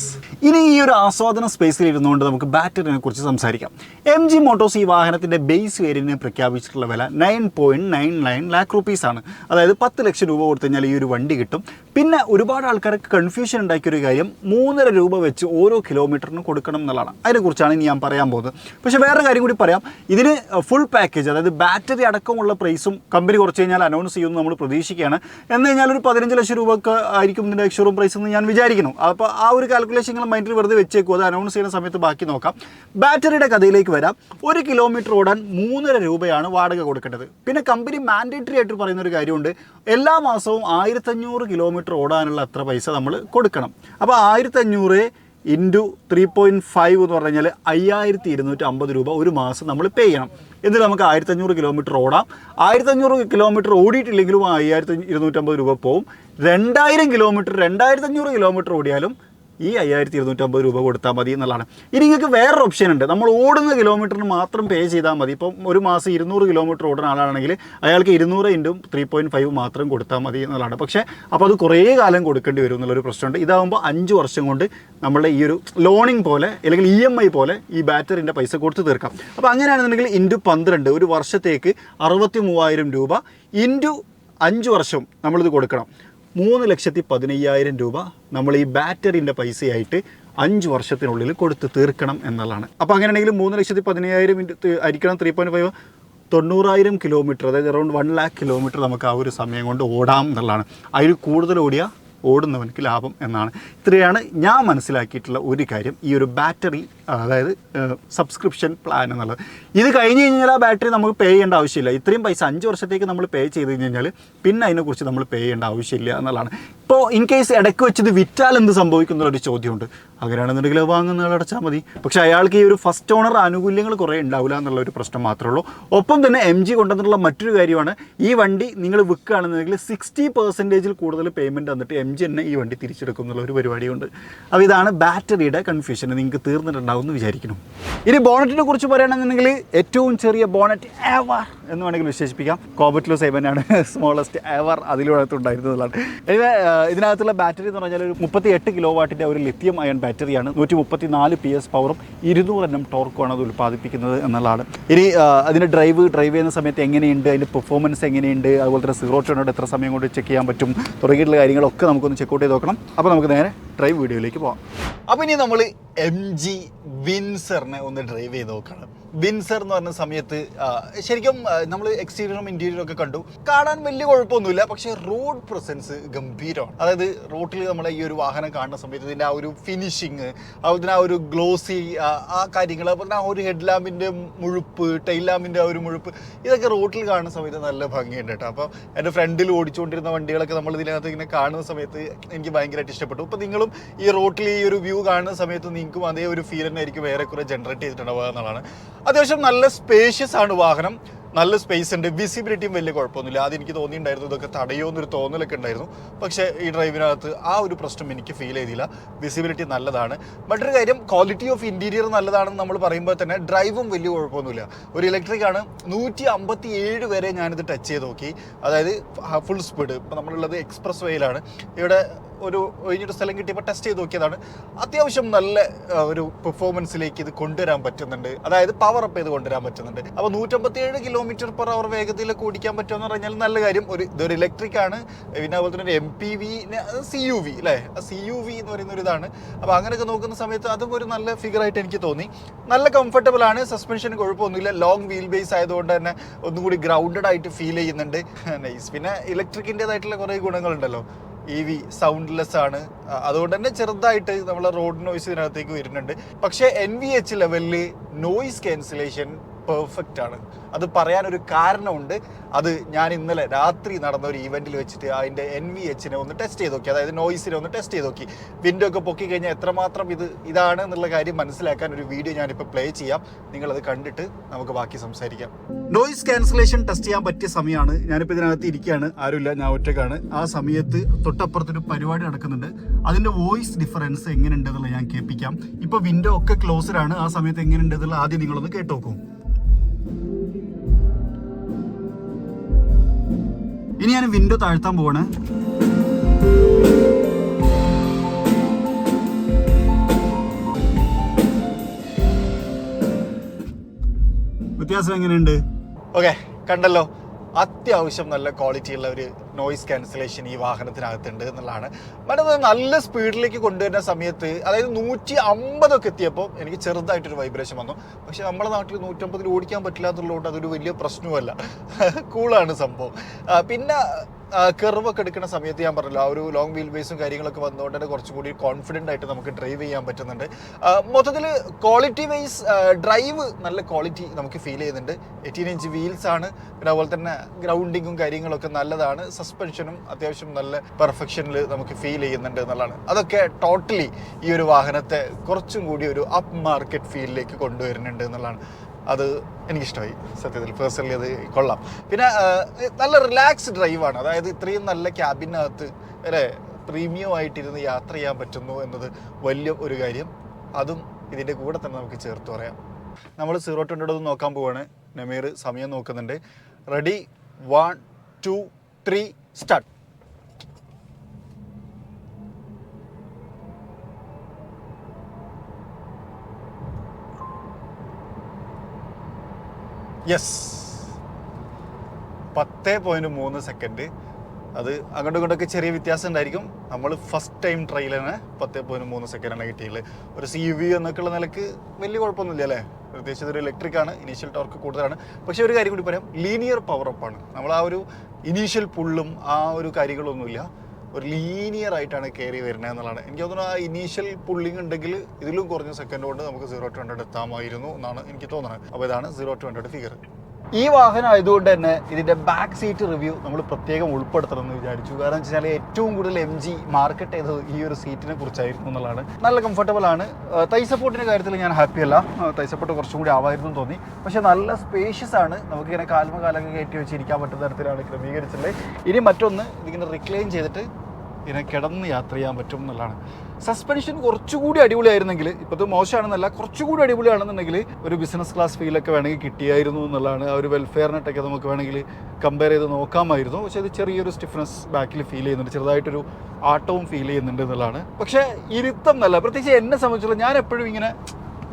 ഇനി ഈ ഒരു ആസ്വാദന സ്പേസിൽ ഇരുന്നുകൊണ്ട് നമുക്ക് ബാറ്ററിനെ കുറിച്ച് സംസാരിക്കാം. MG മോട്ടോഴ്സ് ഈ വാഹനത്തിൻ്റെ ബേസ് വേരിയന്റിന് പ്രഖ്യാപിച്ചിട്ടുള്ള വില 9.99 lakh rupees ആണ്. അതായത് 10 ലക്ഷം രൂപ കൊടുത്തു കഴിഞ്ഞാൽ ഈ ഒരു വണ്ടി കിട്ടും. പിന്നെ ഒരുപാട് ആൾക്കാർക്ക് കൺഫ്യൂഷൻ ഉണ്ടാക്കിയൊരു കാര്യം 3.5 രൂപ വെച്ച് ഓരോ കിലോമീറ്ററിനും കൊടുക്കണം എന്നുള്ളതാണ്. അതിനെക്കുറിച്ചാണ് ഇനി ഞാൻ പറയാൻ പോകുന്നത്. പക്ഷേ വേറെ കാര്യം കൂടി പറയാം. ഇതിന് ഫുൾ പാക്കേജ്, അതായത് ബാറ്ററി അടക്കമുള്ള പ്രൈസും കമ്പനി കുറച്ച് കഴിഞ്ഞാൽ അനൗൺസ് ചെയ്യുമെന്ന് നമ്മൾ പ്രതീക്ഷിക്കുകയാണ്. എന്ന് കഴിഞ്ഞാൽ ഒരു 15 ലക്ഷം രൂപക്ക് ആയിരിക്കും ഇതിൻ്റെ എക്സ്-ഷോറൂം പ്രൈസ് എന്ന് ഞാൻ വിചാരിക്കുന്നു. അപ്പോൾ ആ ഒരു കാൽക്കുലേഷൻ നിങ്ങൾ മൈൻഡിൽ വെറുതെ വെച്ചേക്കും. അത് അനൗൺസ് ചെയ്യുന്ന സമയത്ത് ബാക്കി നോക്കാം. ബാറ്ററിയുടെ കഥയിലേക്ക് വരാം. 1 കിലോമീറ്റർ ഓടാൻ 3.5 രൂപയാണ് വാടക കൊടുക്കേണ്ടത്. പിന്നെ കമ്പനി മാൻഡേറ്ററി ആയിട്ട് പറയുന്ന ഒരു കാര്യമുണ്ട്, എല്ലാ മാസവും 1500 കിലോമീറ്റർ ഓടാനുള്ള അത്ര പൈസ നമ്മൾ കൊടുക്കണം. അപ്പോൾ 1500 ഇൻറ്റു 3.5 എന്ന് പറഞ്ഞു കഴിഞ്ഞാൽ 5250 രൂപ ഒരു മാസം നമ്മൾ പേ ചെയ്യണം. എന്നിട്ട് നമുക്ക് 1500 കിലോമീറ്റർ ഓടാം. 1500 കിലോമീറ്റർ ഓടിയിട്ടില്ലെങ്കിലും 5250 രൂപ പോവും. 2000 കിലോമീറ്റർ 2500 കിലോമീറ്റർ ഓടിയാലും ഈ 5250 രൂപ കൊടുത്താൽ മതി എന്നുള്ളതാണ്. ഇനി നിങ്ങൾക്ക് വേറൊരു ഓപ്ഷൻ ഉണ്ട്. നമ്മൾ ഓടുന്ന കിലോമീറ്ററിന് മാത്രം പേ ചെയ്താൽ മതി. ഇപ്പം ഒരു മാസം 200 കിലോമീറ്റർ ഓടുന്ന ആളാണെങ്കിൽ അയാൾക്ക് 200 ഇൻറ്റു 3.5 മാത്രം കൊടുത്താൽ മതി എന്നുള്ളതാണ്. പക്ഷേ അപ്പോൾ അത് കുറേ കാലം കൊടുക്കേണ്ടി വരും എന്നുള്ളൊരു പ്രശ്നമുണ്ട്. ഇതാകുമ്പോൾ 5 വർഷം കൊണ്ട് നമ്മളുടെ ഈ ഒരു ലോണിംഗ് പോലെ അല്ലെങ്കിൽ EMI പോലെ ഈ ബാറ്ററിൻ്റെ പൈസ കൊടുത്ത് തീർക്കാം. അപ്പോൾ അങ്ങനെയാണെന്നുണ്ടെങ്കിൽ ഇൻറ്റു 12 ഒരു വർഷത്തേക്ക് 63,000 രൂപ ഇൻറ്റു 5 വർഷം നമ്മളിത് കൊടുക്കണം. 3,15,000 രൂപ നമ്മൾ ഈ ബാറ്ററിൻ്റെ പൈസയായിട്ട് 5 വർഷത്തിനുള്ളിൽ കൊടുത്ത് തീർക്കണം എന്നുള്ളതാണ്. അപ്പോൾ അങ്ങനെയാണെങ്കിൽ 3,15,000 അരിക്കണം 3.5 90,000 കിലോമീറ്റർ, അതായത് അറൗണ്ട് 1 lakh കിലോമീറ്റർ നമുക്ക് ആ ഒരു സമയം കൊണ്ട് ഓടാം എന്നുള്ളതാണ്. അതിൽ കൂടുതൽ ഓടുന്നവനക്ക് ലാഭം എന്നാണ്. ഇത്രയാണ് ഞാൻ മനസ്സിലാക്കിയിട്ടുള്ള ഒരു കാര്യം ഈ ഒരു ബാറ്ററി, അതായത് സബ്സ്ക്രിപ്ഷൻ പ്ലാൻ എന്നുള്ളത്. ഇത് കഴിഞ്ഞ് കഴിഞ്ഞാൽ ആ ബാറ്ററി നമുക്ക് പേ ചെയ്യേണ്ട ആവശ്യമില്ല. ഇത്രയും പൈസ 5 വർഷത്തേക്ക് നമ്മൾ പേ ചെയ്ത് കഴിഞ്ഞാൽ പിന്നെ അതിനെക്കുറിച്ച് നമ്മൾ പേ ചെയ്യേണ്ട ആവശ്യമില്ല എന്നുള്ളതാണ്. ഇപ്പോൾ ഇൻ കേസ് ഇടയ്ക്ക് വെച്ചത് വിറ്റാൽ എന്ത് സംഭവിക്കുന്നുള്ളൊരു ചോദ്യമുണ്ട്. അങ്ങനെയാണെന്നുണ്ടെങ്കിൽ വാങ്ങുന്ന ആൾ അടച്ചാൽ മതി. പക്ഷേ അയാൾക്ക് ഈ ഒരു ഫസ്റ്റ് ഓണർ ആനുകൂല്യങ്ങൾ കുറേ ഉണ്ടാവില്ല എന്നുള്ളൊരു പ്രശ്നം മാത്രമേ ഉള്ളൂ. ഒപ്പം തന്നെ MG കൊണ്ടുവന്നിട്ടുള്ള മറ്റൊരു കാര്യമാണ്, ഈ വണ്ടി നിങ്ങൾ വിൽക്കുകയാണെന്നുണ്ടെങ്കിൽ 60% കൂടുതൽ പേയ്മെൻറ്റ് തന്നിട്ട് MG തന്നെ ഈ വണ്ടി തിരിച്ചെടുക്കും എന്നുള്ള ഒരു പരിപാടിയുണ്ട്. അപ്പോൾ ഇതാണ് ബാറ്ററിയുടെ കൺഫ്യൂഷൻ. നിങ്ങൾക്ക് തീർന്നിട്ടുണ്ടാവും എന്ന് വിചാരിക്കുന്നു. ഇനി ബോണറ്റിനെ കുറിച്ച് പറയുകയാണെന്നുണ്ടെങ്കിൽ ഏറ്റവും ചെറിയ ബോണറ്റ് എവർ എന്ന് വേണമെങ്കിൽ വിശേഷിപ്പിക്കാം. കോബറ്റിലോ 7 സ്മോളസ്റ്റ് എവർ അതിലൂടെത്തുണ്ടായിരുന്നതാണ്. ഇതിനകത്തുള്ള ബാറ്ററി എന്ന് പറഞ്ഞാൽ ഒരു 38 കിലോ വാട്ടിൻ്റെ ഒരു ലിഥിയം അയൺ ബാറ്ററിയാണ്. 134 PS പവറും 200 Nm ടോർക്കുമാണ് അത് ഉൽപ്പാദിപ്പിക്കുന്നത് എന്നുള്ളതാണ്. ഇനി അതിന് ഡ്രൈവ് ചെയ്യുന്ന സമയത്ത് എങ്ങനെയുണ്ട്, അതിൻ്റെ പെർഫോമൻസ് എങ്ങനെയുണ്ട്, അതുപോലെ തന്നെ 0 to 100 എത്ര സമയം കൊണ്ട് ചെക്ക് ചെയ്യാൻ പറ്റും തുടങ്ങിയിട്ടുള്ള കാര്യങ്ങളൊക്കെ നമുക്കൊന്ന് ചെക്കൗട്ട് ചെയ്ത് നോക്കണം. അപ്പോൾ നമുക്ക് നേരെ ഡ്രൈവ് വീഡിയോയിലേക്ക് പോകാം. അപ്പോൾ ഇനി നമ്മൾ MG വിൻസറിനെ ഒന്ന് ഡ്രൈവ് ചെയ്ത് നോക്കണം. വിൻസർ എന്ന് പറഞ്ഞ സമയത്ത് ശരിക്കും നമ്മൾ എക്സ്റ്റീരിയറും ഇൻറ്റീരിയറും ഒക്കെ കണ്ടു, കാണാൻ വലിയ കുഴപ്പമൊന്നുമില്ല. പക്ഷേ റോഡ് പ്രസൻസ് ഗംഭീരമാണ്. അതായത് റോഡിൽ നമ്മളെ ഈ ഒരു വാഹനം കാണുന്ന സമയത്ത് ഇതിൻ്റെ ആ ഒരു ഫിനിഷിങ്, അതുപോലെ തന്നെ ആ ഒരു ഗ്ലോസി ആ കാര്യങ്ങൾ, അതുപോലെ തന്നെ ആ ഒരു ഹെഡ് ലാമ്പിൻ്റെ മുഴുപ്പ്, ടൈൽ ലാമ്പിൻ്റെ ആ ഒരു മുഴുപ്പ്, ഇതൊക്കെ റോഡിൽ കാണുന്ന സമയത്ത് നല്ല ഭംഗിയുണ്ട് കേട്ടോ. അപ്പോൾ എൻ്റെ ഫ്രണ്ടിൽ ഓടിച്ചുകൊണ്ടിരുന്ന വണ്ടികളൊക്കെ നമ്മൾ ഇതിനകത്ത് ഇങ്ങനെ കാണുന്ന സമയത്ത് എനിക്ക് ഭയങ്കരമായിട്ട് ഇഷ്ടപ്പെട്ടു. ഇപ്പോൾ നിങ്ങളും ഈ റോഡിൽ ഈ ഒരു വ്യൂ കാണുന്ന സമയത്ത് നിങ്ങൾക്കും അതേ ഒരു ഫീൽ തന്നെ ആയിരിക്കും ഏറെക്കുറെ ജനറേറ്റ് ചെയ്തിട്ടുണ്ടാവുക എന്നുള്ളതാണ്. അത്യാവശ്യം നല്ല സ്പേഷ്യസ് ആണ് വാഹനം, നല്ല സ്പേസ് ഉണ്ട്. വിസിബിലിറ്റിയും വലിയ കുഴപ്പമൊന്നുമില്ല. ആദ്യം എനിക്ക് തോന്നിയിട്ടുണ്ടായിരുന്നു ഇതൊക്കെ തടയുമെന്നൊരു തോന്നലൊക്കെ ഉണ്ടായിരുന്നു. പക്ഷേ ഈ ഡ്രൈവിനകത്ത് ആ ഒരു പ്രശ്നം എനിക്ക് ഫീൽ ചെയ്തില്ല. വിസിബിലിറ്റി നല്ലതാണ്. മറ്റൊരു കാര്യം, ക്വാളിറ്റി ഓഫ് ഇൻറ്റീരിയർ നല്ലതാണെന്ന് നമ്മൾ പറയുമ്പോൾ തന്നെ ഡ്രൈവും വലിയ കുഴപ്പമൊന്നുമില്ല. ഒരു ഇലക്ട്രിക് ആണ്. 157 വരെ ഞാനിത് ടച്ച് ചെയ്ത് നോക്കി. അതായത് ഫുൾ സ്പീഡ്. ഇപ്പോൾ നമ്മളുള്ളത് എക്സ്പ്രസ് വേയിലാണ്. ഇവിടെ ഒരു ഒഴിഞ്ഞൊരു സ്ഥലം കിട്ടിയപ്പോൾ ടെസ്റ്റ് ചെയ്ത് നോക്കിയതാണ്. അത്യാവശ്യം നല്ല ഒരു പെർഫോമൻസിലേക്ക് ഇത് കൊണ്ടുവരാൻ പറ്റുന്നുണ്ട്. അതായത് പവർ അപ്പ് ചെയ്ത് കൊണ്ടുവരാൻ പറ്റുന്നുണ്ട്. അപ്പോൾ 157 km/h വേഗതയിലൊക്കെ ഓടിക്കാൻ പറ്റുമെന്ന് പറഞ്ഞാൽ നല്ല കാര്യം. ഇതൊരു ഇലക്ട്രിക് ആണ്. പിന്നെ അതുപോലെ തന്നെ ഒരു MPV, CUV അല്ലേ, CUV എന്ന് പറയുന്ന ഒരു ഇതാണ്. അപ്പോൾ അങ്ങനെയൊക്കെ നോക്കുന്ന സമയത്ത് അതും ഒരു നല്ല ഫിഗറായിട്ട് എനിക്ക് തോന്നി. നല്ല കംഫർട്ടബിൾ ആണ്. സസ്പെൻഷന് കുഴപ്പമൊന്നുമില്ല. ലോങ് വീൽ ബേസ് ആയതുകൊണ്ട് തന്നെ ഒന്നും കൂടി ഗ്രൗണ്ടഡ് ആയിട്ട് ഫീൽ ചെയ്യുന്നുണ്ട്. നൈസ്. പിന്നെ ഇലക്ട്രിക്കിൻ്റെതായിട്ടുള്ള കുറേ ഗുണങ്ങളുണ്ടല്ലോ. EV സൗണ്ട്ലെസ് ആണ്. അതുകൊണ്ട് തന്നെ ചെറുതായിട്ട് നമ്മളെ റോഡ് നോയ്സ് ഇതിനകത്തേക്ക് വരുന്നുണ്ട്. പക്ഷേ NVH ലെവലിൽ നോയിസ് ക്യാൻസലേഷൻ പെർഫെക്റ്റ് ആണ്. അത് പറയാനൊരു കാരണമുണ്ട്. അത് ഞാൻ ഇന്നലെ രാത്രി നടന്ന ഒരു ഈവെൻറ്റിൽ വെച്ചിട്ട് അതിൻ്റെ NVH-നെ ഒന്ന് ടെസ്റ്റ് ചെയ്ത് നോക്കി. അതായത് നോയിസിനെ ഒന്ന് ടെസ്റ്റ് ചെയ്ത് നോക്കി. വിൻഡോ ഒക്കെ പൊക്കി കഴിഞ്ഞാൽ എത്രമാത്രം ഇതാണ് എന്നുള്ള കാര്യം മനസ്സിലാക്കാൻ ഒരു വീഡിയോ ഞാനിപ്പോൾ പ്ലേ ചെയ്യാം. നിങ്ങളത് കണ്ടിട്ട് നമുക്ക് ബാക്കി സംസാരിക്കാം. നോയിസ് ക്യാൻസലേഷൻ ടെസ്റ്റ് ചെയ്യാൻ പറ്റിയ സമയമാണ്. ഞാനിപ്പോൾ ഇതിനകത്ത് ഇരിക്കുകയാണ്, ആരുമില്ല, ഞാൻ ഒറ്റക്കാണ്. ആ സമയത്ത് തൊട്ടപ്പുറത്തൊരു പരിപാടി നടക്കുന്നുണ്ട്. അതിൻ്റെ വോയിസ് ഡിഫറൻസ് എങ്ങനെയുണ്ട് എന്നുള്ളത് ഞാൻ കേൾപ്പിക്കാം. ഇപ്പോൾ വിൻഡോ ഒക്കെ ക്ലോസ്ഡാണ്. ആ സമയത്ത് എങ്ങനെയുണ്ട് എന്നുള്ളത് ആദ്യം നിങ്ങളൊന്ന് കേട്ട് നോക്കൂ. ഇനി ഞാൻ വിൻഡോ താഴ്ത്താൻ പോവാണ്. വ്യത്യാസം എങ്ങനെയുണ്ട്? ഓക്കെ, കണ്ടല്ലോ, അത്യാവശ്യം നല്ല ക്വാളിറ്റിയുള്ള ഒരു നോയിസ് ക്യാൻസലേഷൻ ഈ വാഹനത്തിനകത്തുണ്ട് എന്നുള്ളതാണ്. മറ്റത് നല്ല സ്പീഡിലേക്ക് കൊണ്ടുവരുന്ന സമയത്ത്, അതായത് 150 എത്തിയപ്പോൾ എനിക്ക് ചെറുതായിട്ടൊരു വൈബ്രേഷൻ വന്നു. പക്ഷെ നമ്മുടെ നാട്ടിൽ 150 ഓടിക്കാൻ പറ്റില്ല എന്നുള്ളതുകൊണ്ട് അതൊരു വലിയ പ്രശ്നവുമല്ല. കൂളാണ് സംഭവം. പിന്നെ കെർവൊക്കെ എടുക്കുന്ന സമയത്ത് ഞാൻ പറഞ്ഞല്ലോ, ആ ഒരു ലോങ് വീൽ ബേസും കാര്യങ്ങളൊക്കെ വന്നുകൊണ്ട് തന്നെ കുറച്ചും കൂടി കോൺഫിഡൻ്റ് ആയിട്ട് നമുക്ക് ഡ്രൈവ് ചെയ്യാൻ പറ്റുന്നുണ്ട്. മൊത്തത്തിൽ ക്വാളിറ്റി വൈസ് ഡ്രൈവ് നല്ല ക്വാളിറ്റി നമുക്ക് ഫീൽ ചെയ്യുന്നുണ്ട്. 18 ഇഞ്ച് വീൽസ് ആണ്. പിന്നെ അതുപോലെ തന്നെ ഗ്രൗണ്ടിങ്ങും കാര്യങ്ങളൊക്കെ നല്ലതാണ്. സസ്പെൻഷനും അത്യാവശ്യം നല്ല പെർഫെക്ഷനിൽ നമുക്ക് ഫീൽ ചെയ്യുന്നുണ്ട് എന്നുള്ളതാണ്. അതൊക്കെ ടോട്ടലി ഈ ഒരു വാഹനത്തെ കുറച്ചും കൂടി ഒരു അപ്പ് മാർക്കറ്റ് ഫീലിലേക്ക് കൊണ്ടുവരുന്നുണ്ട് എന്നുള്ളതാണ്. അത് എനിക്കിഷ്ടമായി സത്യത്തിൽ, പേഴ്സണലി അത് കൊള്ളാം. പിന്നെ നല്ല റിലാക്സ് ഡ്രൈവാണ്. അതായത് ഇത്രയും നല്ല ക്യാബിനകത്ത് അല്ലേ പ്രീമിയം ആയിട്ടിരുന്ന് യാത്ര ചെയ്യാൻ പറ്റുന്നു എന്നത് വലിയ ഒരു കാര്യം. അതും ഇതിൻ്റെ കൂടെ തന്നെ നമുക്ക് ചേർത്ത് പറയാം. നമ്മൾ 0-100 നോക്കാൻ പോവാണ്. നമീർ സമയം നോക്കുന്നുണ്ട്. Ready, 1 2 3 start. Yes, 10.3 second. അത് അങ്ങോട്ടും ഇങ്ങോട്ടൊക്കെ ചെറിയ വ്യത്യാസം ഉണ്ടായിരിക്കും. നമ്മൾ ഫസ്റ്റ് ടൈം ട്രയൽ തന്നെ 10.3 സെക്കൻഡാണ് കിട്ടിയത്. ഒരു CV എന്നൊക്കെയുള്ള നിലക്ക് വലിയ കുഴപ്പമൊന്നുമില്ല അല്ലേ. പ്രത്യേകിച്ച് ഇതൊരു ഇലക്ട്രിക് ആണ്, ഇനീഷ്യൽ ടോർക്ക് കൂടുതലാണ്. പക്ഷേ ഒരു കാര്യം കൂടി പറയാം, ലീനിയർ പവർ അപ്പാണ്. നമ്മൾ ആ ഒരു ഇനീഷ്യൽ പുള്ളും ആ ഒരു കാര്യങ്ങളൊന്നുമില്ല, ഒരു ലീനിയർ ആയിട്ടാണ് കയറി വരുന്നത് എന്നുള്ളതാണ്. എനിക്ക് തോന്നുന്നു ആ ഇനീഷ്യൽ പുള്ളിങ് ഉണ്ടെങ്കിൽ ഇതിലും കുറഞ്ഞ സെക്കൻഡ് കൊണ്ട് നമുക്ക് 0-100 എത്താമായിരുന്നു എന്നാണ് എനിക്ക് തോന്നുന്നത്. അപ്പോൾ ഇതാണ് 0-100 ഫിഗർ. ഈ വാഹനം ആയതുകൊണ്ട് തന്നെ ഇതിൻ്റെ ബാക്ക് സീറ്റ് റിവ്യൂ നമ്മൾ പ്രത്യേകം ഉൾപ്പെടുത്തണം എന്ന് വിചാരിച്ചു. കാരണം വെച്ച് കഴിഞ്ഞാൽ ഏറ്റവും കൂടുതൽ MG മാർക്കറ്റ് ചെയ്തത് ഈ ഒരു സീറ്റിനെ കുറിച്ചായിരുന്നു എന്നുള്ളതാണ്. നല്ല കംഫർട്ടബിൾ ആണ്. തൈ സപ്പോർട്ടിൻ്റെ കാര്യത്തിൽ ഞാൻ ഹാപ്പിയല്ല. തൈ സപ്പോർട്ട് കുറച്ചും കൂടി ആവായിരുന്നു തോന്നി. പക്ഷേ നല്ല സ്പേഷ്യസ് ആണ്. നമുക്കിങ്ങനെ കാലൊക്കെ കയറ്റി വെച്ചിരിക്കാൻ പറ്റുന്ന തരത്തിലാണ് ക്രമീകരിച്ചിട്ടുള്ളത്. ഇനി മറ്റൊന്ന്, ഇതിങ്ങനെ റിക്ലൈൻ ചെയ്തിട്ട് ഇതിനെ കിടന്ന് യാത്ര ചെയ്യാൻ പറ്റും എന്നുള്ളതാണ്. സസ്പെൻഷൻ കുറച്ചുകൂടി അടിപൊളിയായിരുന്നെങ്കിൽ, ഇപ്പോൾ ഇത് മോശമാണെന്നല്ല, കുറച്ചുകൂടി അടിപൊളിയാണെന്നുണ്ടെങ്കിൽ ഒരു ബിസിനസ് ക്ലാസ് ഫീലൊക്കെ വേണമെങ്കിൽ കിട്ടിയായിരുന്നു എന്നുള്ളതാണ്. ആ ഒരു വെൽഫെയറിനായിട്ടൊക്കെ നമുക്ക് വേണമെങ്കിൽ കമ്പയർ ചെയ്ത് നോക്കാമായിരുന്നു. പക്ഷേ ഇത് ചെറിയൊരു സ്റ്റിഫ്നെസ് ബാക്കിൽ ഫീൽ ചെയ്യുന്നുണ്ട്, ചെറുതായിട്ടൊരു ആട്ടവും ഫീൽ ചെയ്യുന്നുണ്ട് എന്നുള്ളതാണ്. പക്ഷേ ഇരുത്തം നല്ല, പ്രത്യേകിച്ച് എന്നെ സംബന്ധിച്ചുള്ള, ഞാൻ എപ്പോഴും ഇങ്ങനെ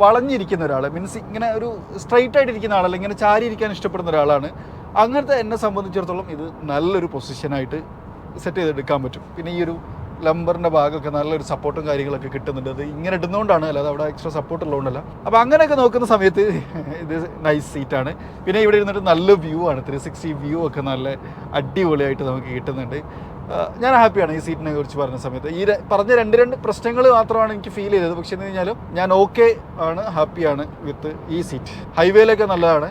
വളഞ്ഞിരിക്കുന്ന ഒരാൾ, മീൻസ് ഇങ്ങനെ ഒരു സ്ട്രൈറ്റ് ആയിട്ടിരിക്കുന്ന ആളല്ല, ഇങ്ങനെ ചാരി ഇരിക്കാൻ ഇഷ്ടപ്പെടുന്ന ഒരാളാണ്. അങ്ങനത്തെ എന്നെ സംബന്ധിച്ചിടത്തോളം ഇത് നല്ലൊരു പൊസിഷനായിട്ട് സെറ്റ് ചെയ്തെടുക്കാൻ പറ്റും. പിന്നെ ഈ ഒരു ലംബറിൻ്റെ ഭാഗമൊക്കെ നല്ലൊരു സപ്പോർട്ടും കാര്യങ്ങളൊക്കെ കിട്ടുന്നുണ്ട്. അത് ഇങ്ങനെ ഇടുന്നതുകൊണ്ടാണ്, അല്ലാതെ അവിടെ എക്സ്ട്രാ സപ്പോർട്ട് ഉള്ളതുകൊണ്ടല്ല. അപ്പോൾ അങ്ങനെയൊക്കെ നോക്കുന്ന സമയത്ത് ഇത് നൈസ് സീറ്റാണ്. പിന്നെ ഇവിടെ ഇരുന്നിട്ട് നല്ല വ്യൂ ആണ്, 360 വ്യൂ ഒക്കെ നല്ല അടിപൊളിയായിട്ട് നമുക്ക് കിട്ടുന്നുണ്ട്. ഞാൻ ഹാപ്പിയാണ് ഈ സീറ്റിനെ കുറിച്ച് പറഞ്ഞ സമയത്ത്. ഈ പറഞ്ഞ രണ്ട് പ്രശ്നങ്ങൾ മാത്രമാണ് എനിക്ക് ഫീൽ ചെയ്തത്. പക്ഷേ എന്ന് കഴിഞ്ഞാലും ഞാൻ ഓക്കെ ആണ്, ഹാപ്പിയാണ് വിത്ത് ഈ സീറ്റ്. ഹൈവേയിലൊക്കെ നല്ലതാണ്.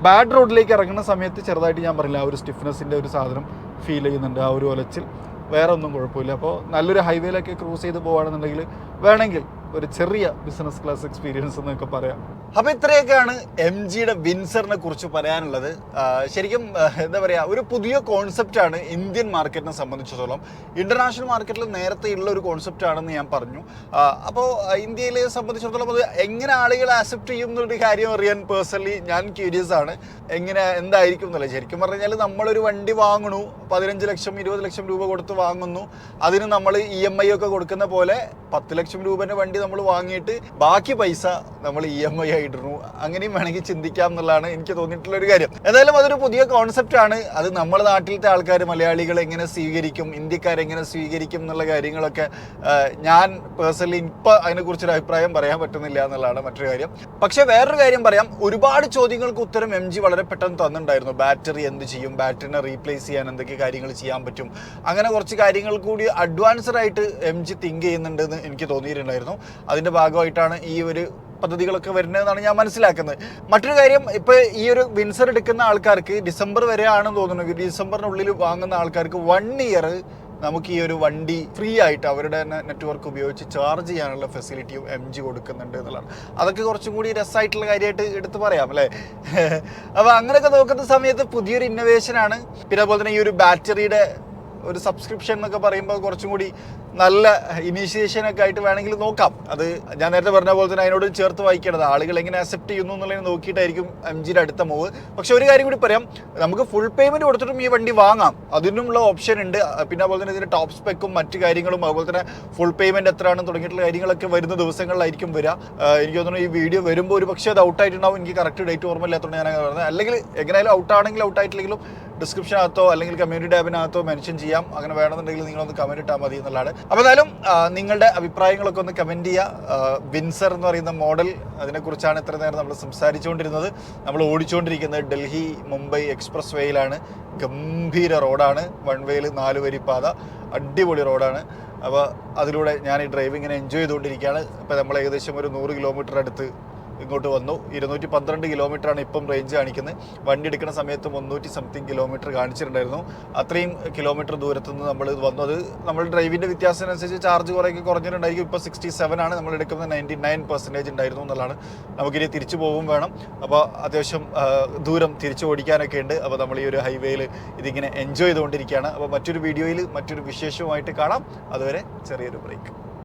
ബാഡ് റോഡിലേക്ക് ഇറങ്ങുന്ന സമയത്ത് ചെറുതായിട്ട് ഞാൻ പറഞ്ഞില്ല, ആ ഒരു സ്റ്റിഫ്നെസ്സിൻ്റെ ഒരു സാധനം ഫീൽ ചെയ്യുന്നുണ്ട്, ആ ഒരു ഒലച്ചിൽ. വേറെ ഒന്നും കുഴപ്പമില്ല. അപ്പോൾ നല്ലൊരു ഹൈവേയിലൊക്കെ ക്രൂസ് ചെയ്ത് പോകുകയാണെന്നുണ്ടെങ്കിൽ വേണമെങ്കിൽ ഒരു ചെറിയ ബിസിനസ് ക്ലാസ് എക്സ്പീരിയൻസ് എന്നൊക്കെ പറയാം. അപ്പോൾ ഇത്രയൊക്കെയാണ് MGയുടെ വിൻസറിനെ കുറിച്ച് പറയാനുള്ളത്. ശരിക്കും എന്താ പറയുക, ഒരു പുതിയ കോൺസെപ്റ്റാണ് ഇന്ത്യൻ മാർക്കറ്റിനെ സംബന്ധിച്ചിടത്തോളം. ഇൻ്റർനാഷണൽ മാർക്കറ്റിൽ നേരത്തെ ഉള്ള ഒരു കോൺസെപ്റ്റ് ആണെന്ന് ഞാൻ പറഞ്ഞു. അപ്പോൾ ഇന്ത്യയിലെ സംബന്ധിച്ചിടത്തോളം അത് എങ്ങനെ ആളുകൾ ആക്സെപ്റ്റ് ചെയ്യും എന്നൊരു കാര്യം അറിയാൻ പേഴ്സണലി ഞാൻ ക്യൂരിയസ് ആണ്. എങ്ങനെ എന്തായിരിക്കും എന്നല്ല. ശരിക്കും പറഞ്ഞു കഴിഞ്ഞാൽ നമ്മളൊരു വണ്ടി വാങ്ങണു, 15 ലക്ഷം 20 ലക്ഷം രൂപ കൊടുത്ത് വാങ്ങുന്നു. അതിന് നമ്മൾ EMI ഒക്കെ കൊടുക്കുന്ന പോലെ 10 ലക്ഷം രൂപേൻ്റെ വണ്ടി നമ്മൾ വാങ്ങിയിട്ട് ബാക്കി പൈസ നമ്മൾ EMI ആയിടുന്നു. അങ്ങനെയും വേണമെങ്കിൽ ചിന്തിക്കാം എന്നുള്ളതാണ് എനിക്ക് തോന്നിയിട്ടുള്ള ഒരു കാര്യം. എന്തായാലും അതൊരു പുതിയ കോൺസെപ്റ്റ് ആണ്. അത് നമ്മുടെ നാട്ടിലത്തെ ആൾക്കാർ, മലയാളികൾ എങ്ങനെ സ്വീകരിക്കും, ഇന്ത്യക്കാരെങ്ങനെ സ്വീകരിക്കും എന്നുള്ള കാര്യങ്ങളൊക്കെ ഞാൻ പേഴ്സണലി ഇപ്പം അതിനെക്കുറിച്ചൊരു അഭിപ്രായം പറയാൻ പറ്റുന്നില്ല എന്നുള്ളതാണ് മറ്റൊരു കാര്യം. പക്ഷേ വേറൊരു കാര്യം പറയാം, ഒരുപാട് ചോദ്യങ്ങൾക്ക് ഉത്തരം MG വളരെ പെട്ടെന്ന് തന്നിട്ടുണ്ടായിരുന്നു. ബാറ്ററി എന്ത് ചെയ്യും, ബാറ്ററിനെ റീപ്ലേസ് ചെയ്യാൻ എന്തൊക്കെ കാര്യങ്ങൾ ചെയ്യാൻ പറ്റും, അങ്ങനെ കുറച്ച് കാര്യങ്ങൾ കൂടി അഡ്വാൻസ്ഡ് ആയിട്ട് MG തിങ്ക് ചെയ്യുന്നുണ്ടെന്ന് എനിക്ക് തോന്നിയിട്ടുണ്ടായിരുന്നു. അതിൻ്റെ ഭാഗമായിട്ടാണ് ഈ ഒരു പദ്ധതികളൊക്കെ വരുന്നതെന്നാണ് ഞാൻ മനസ്സിലാക്കുന്നത്. മറ്റൊരു കാര്യം, ഇപ്പോൾ ഈ ഒരു വിൻസർ എടുക്കുന്ന ആൾക്കാർക്ക് ഡിസംബർ വരെ ആണെന്ന് തോന്നുന്നു, ഡിസംബറിനുള്ളിൽ വാങ്ങുന്ന ആൾക്കാർക്ക് 1 ഇയർ നമുക്ക് ഈ ഒരു വണ്ടി ഫ്രീ ആയിട്ട് അവരുടെ തന്നെ നെറ്റ്വർക്ക് ഉപയോഗിച്ച് ചാർജ് ചെയ്യാനുള്ള ഫെസിലിറ്റിയും MG കൊടുക്കുന്നുണ്ട് എന്നുള്ളതാണ്. അതൊക്കെ കുറച്ചും കൂടി രസമായിട്ടുള്ള കാര്യമായിട്ട് എടുത്ത് പറയാം അല്ലേ. അപ്പോൾ അങ്ങനെയൊക്കെ നോക്കുന്ന സമയത്ത് പുതിയൊരു ഇന്നോവേഷനാണ്. പിന്നെ അതുപോലെ തന്നെ ഈ ഒരു ബാറ്ററിയുടെ ഒരു സബ്സ്ക്രിപ്ഷൻ എന്നൊക്കെ പറയുമ്പോൾ കുറച്ചും കൂടി നല്ല ഇനീഷ്യേഷനൊക്കെ ആയിട്ട് വേണമെങ്കിൽ നോക്കാം. അത് ഞാൻ നേരത്തെ പറഞ്ഞ പോലെ തന്നെ അതിനോട് ചേർത്ത് വായിക്കേണ്ടത് ആളുകൾ എങ്ങനെ അക്സെപ്റ്റ് ചെയ്യുന്നു എന്നുള്ളത് നോക്കിയിട്ടായിരിക്കും MGയുടെ അടുത്ത മൂവ്. പക്ഷെ ഒരു കാര്യം കൂടി പറയാം, നമുക്ക് ഫുൾ പേയ്മെന്റ് കൊടുത്തിട്ടും ഈ വണ്ടി വാങ്ങാം, അതിനുള്ള ഓപ്ഷൻ ഉണ്ട്. പിന്നെ അതുപോലെ തന്നെ ഇതിന്റെ ടോപ്പ് സ്പെക്കും മറ്റു കാര്യങ്ങളും അതുപോലെ തന്നെ ഫുൾ പേയ്മെന്റ് എത്രയാണെന്ന് തുടങ്ങിയിട്ടുള്ള കാര്യങ്ങളൊക്കെ വരുന്ന ദിവസങ്ങളിലായിരിക്കും വരിക. എനിക്ക് തോന്നുന്നു ഈ വീഡിയോ വരുമ്പോൾ ഒരു പക്ഷേ അത് ഔട്ടായിട്ടുണ്ടാവും. എനിക്ക് കറക്റ്റ് ഡേറ്റ് ഓർമ്മയില്ലാത്തതുകൊണ്ട് ഞാൻ പറഞ്ഞത്. അല്ലെങ്കിൽ എങ്ങനെയായാലും ഔട്ടാണെങ്കിലും ഔട്ടായിട്ടില്ലെങ്കിലും ഡിസ്ക്രിപ്ഷനകത്തോ അല്ലെങ്കിൽ കമ്മ്യൂണിറ്റി ടാബിനകത്തോ മെൻഷൻ ചെയ്യാം. അങ്ങനെ വേണമെന്നുണ്ടെങ്കിൽ നിങ്ങളൊന്ന് കമൻറ്റ് ഇട്ടാൽ മതി എന്നുള്ളതാണ്. അപ്പോൾ എന്തായാലും നിങ്ങളുടെ അഭിപ്രായങ്ങളൊക്കെ ഒന്ന് കമൻറ്റ് ചെയ്യുക. വിൻസർ എന്ന് പറയുന്ന മോഡൽ, അതിനെക്കുറിച്ചാണ് ഇത്ര നേരം നമ്മൾ സംസാരിച്ചുകൊണ്ടിരുന്നത്. നമ്മൾ ഓടിച്ചുകൊണ്ടിരിക്കുന്നത് ഡൽഹി മുംബൈ എക്സ്പ്രസ് വേയിലാണ്. ഗംഭീര റോഡാണ്, 1 വേയിൽ 4 വരി പാത, അടിപൊളി റോഡാണ്. അപ്പോൾ അതിലൂടെ ഞാൻ ഈ ഡ്രൈവിങ്ങിനെ എൻജോയ് ചെയ്തുകൊണ്ടിരിക്കുകയാണ്. ഇപ്പോൾ നമ്മൾ ഏകദേശം ഒരു 100 കിലോമീറ്റർ അടുത്ത് ഇങ്ങോട്ട് വന്നു. 212 കിലോമീറ്ററാണ് ഇപ്പം റേഞ്ച് കാണിക്കുന്നത്. വണ്ടി എടുക്കുന്ന സമയത്ത് 300 സംതിങ് കിലോമീറ്റർ കാണിച്ചിട്ടുണ്ടായിരുന്നു. അത്രയും കിലോമീറ്റർ ദൂരത്തുനിന്ന് നമ്മൾ വന്നു. അത് നമ്മൾ ഡ്രൈവിൻ്റെ വ്യത്യാസത്തിനനുസരിച്ച് ചാർജ് കുറേയൊക്കെ കുറഞ്ഞിട്ടുണ്ടായിരിക്കും. ഇപ്പോൾ 67 ആണ്, നമ്മൾ എടുക്കുന്നത് 99% ഉണ്ടായിരുന്നു എന്നുള്ളതാണ്. നമുക്കിനി തിരിച്ചു പോകും വേണം. അപ്പോൾ അത്യാവശ്യം ദൂരം തിരിച്ചു ഓടിക്കാനൊക്കെ ഉണ്ട്. അപ്പോൾ നമ്മൾ ഈ ഒരു ഹൈവേയിൽ ഇതിങ്ങനെ എൻജോയ് ചെയ്തുകൊണ്ടിരിക്കുകയാണ്. അപ്പോൾ മറ്റൊരു വീഡിയോയിൽ മറ്റൊരു വിശേഷവുമായിട്ട് കാണാം. അതുവരെ ചെറിയൊരു ബ്രേക്ക്.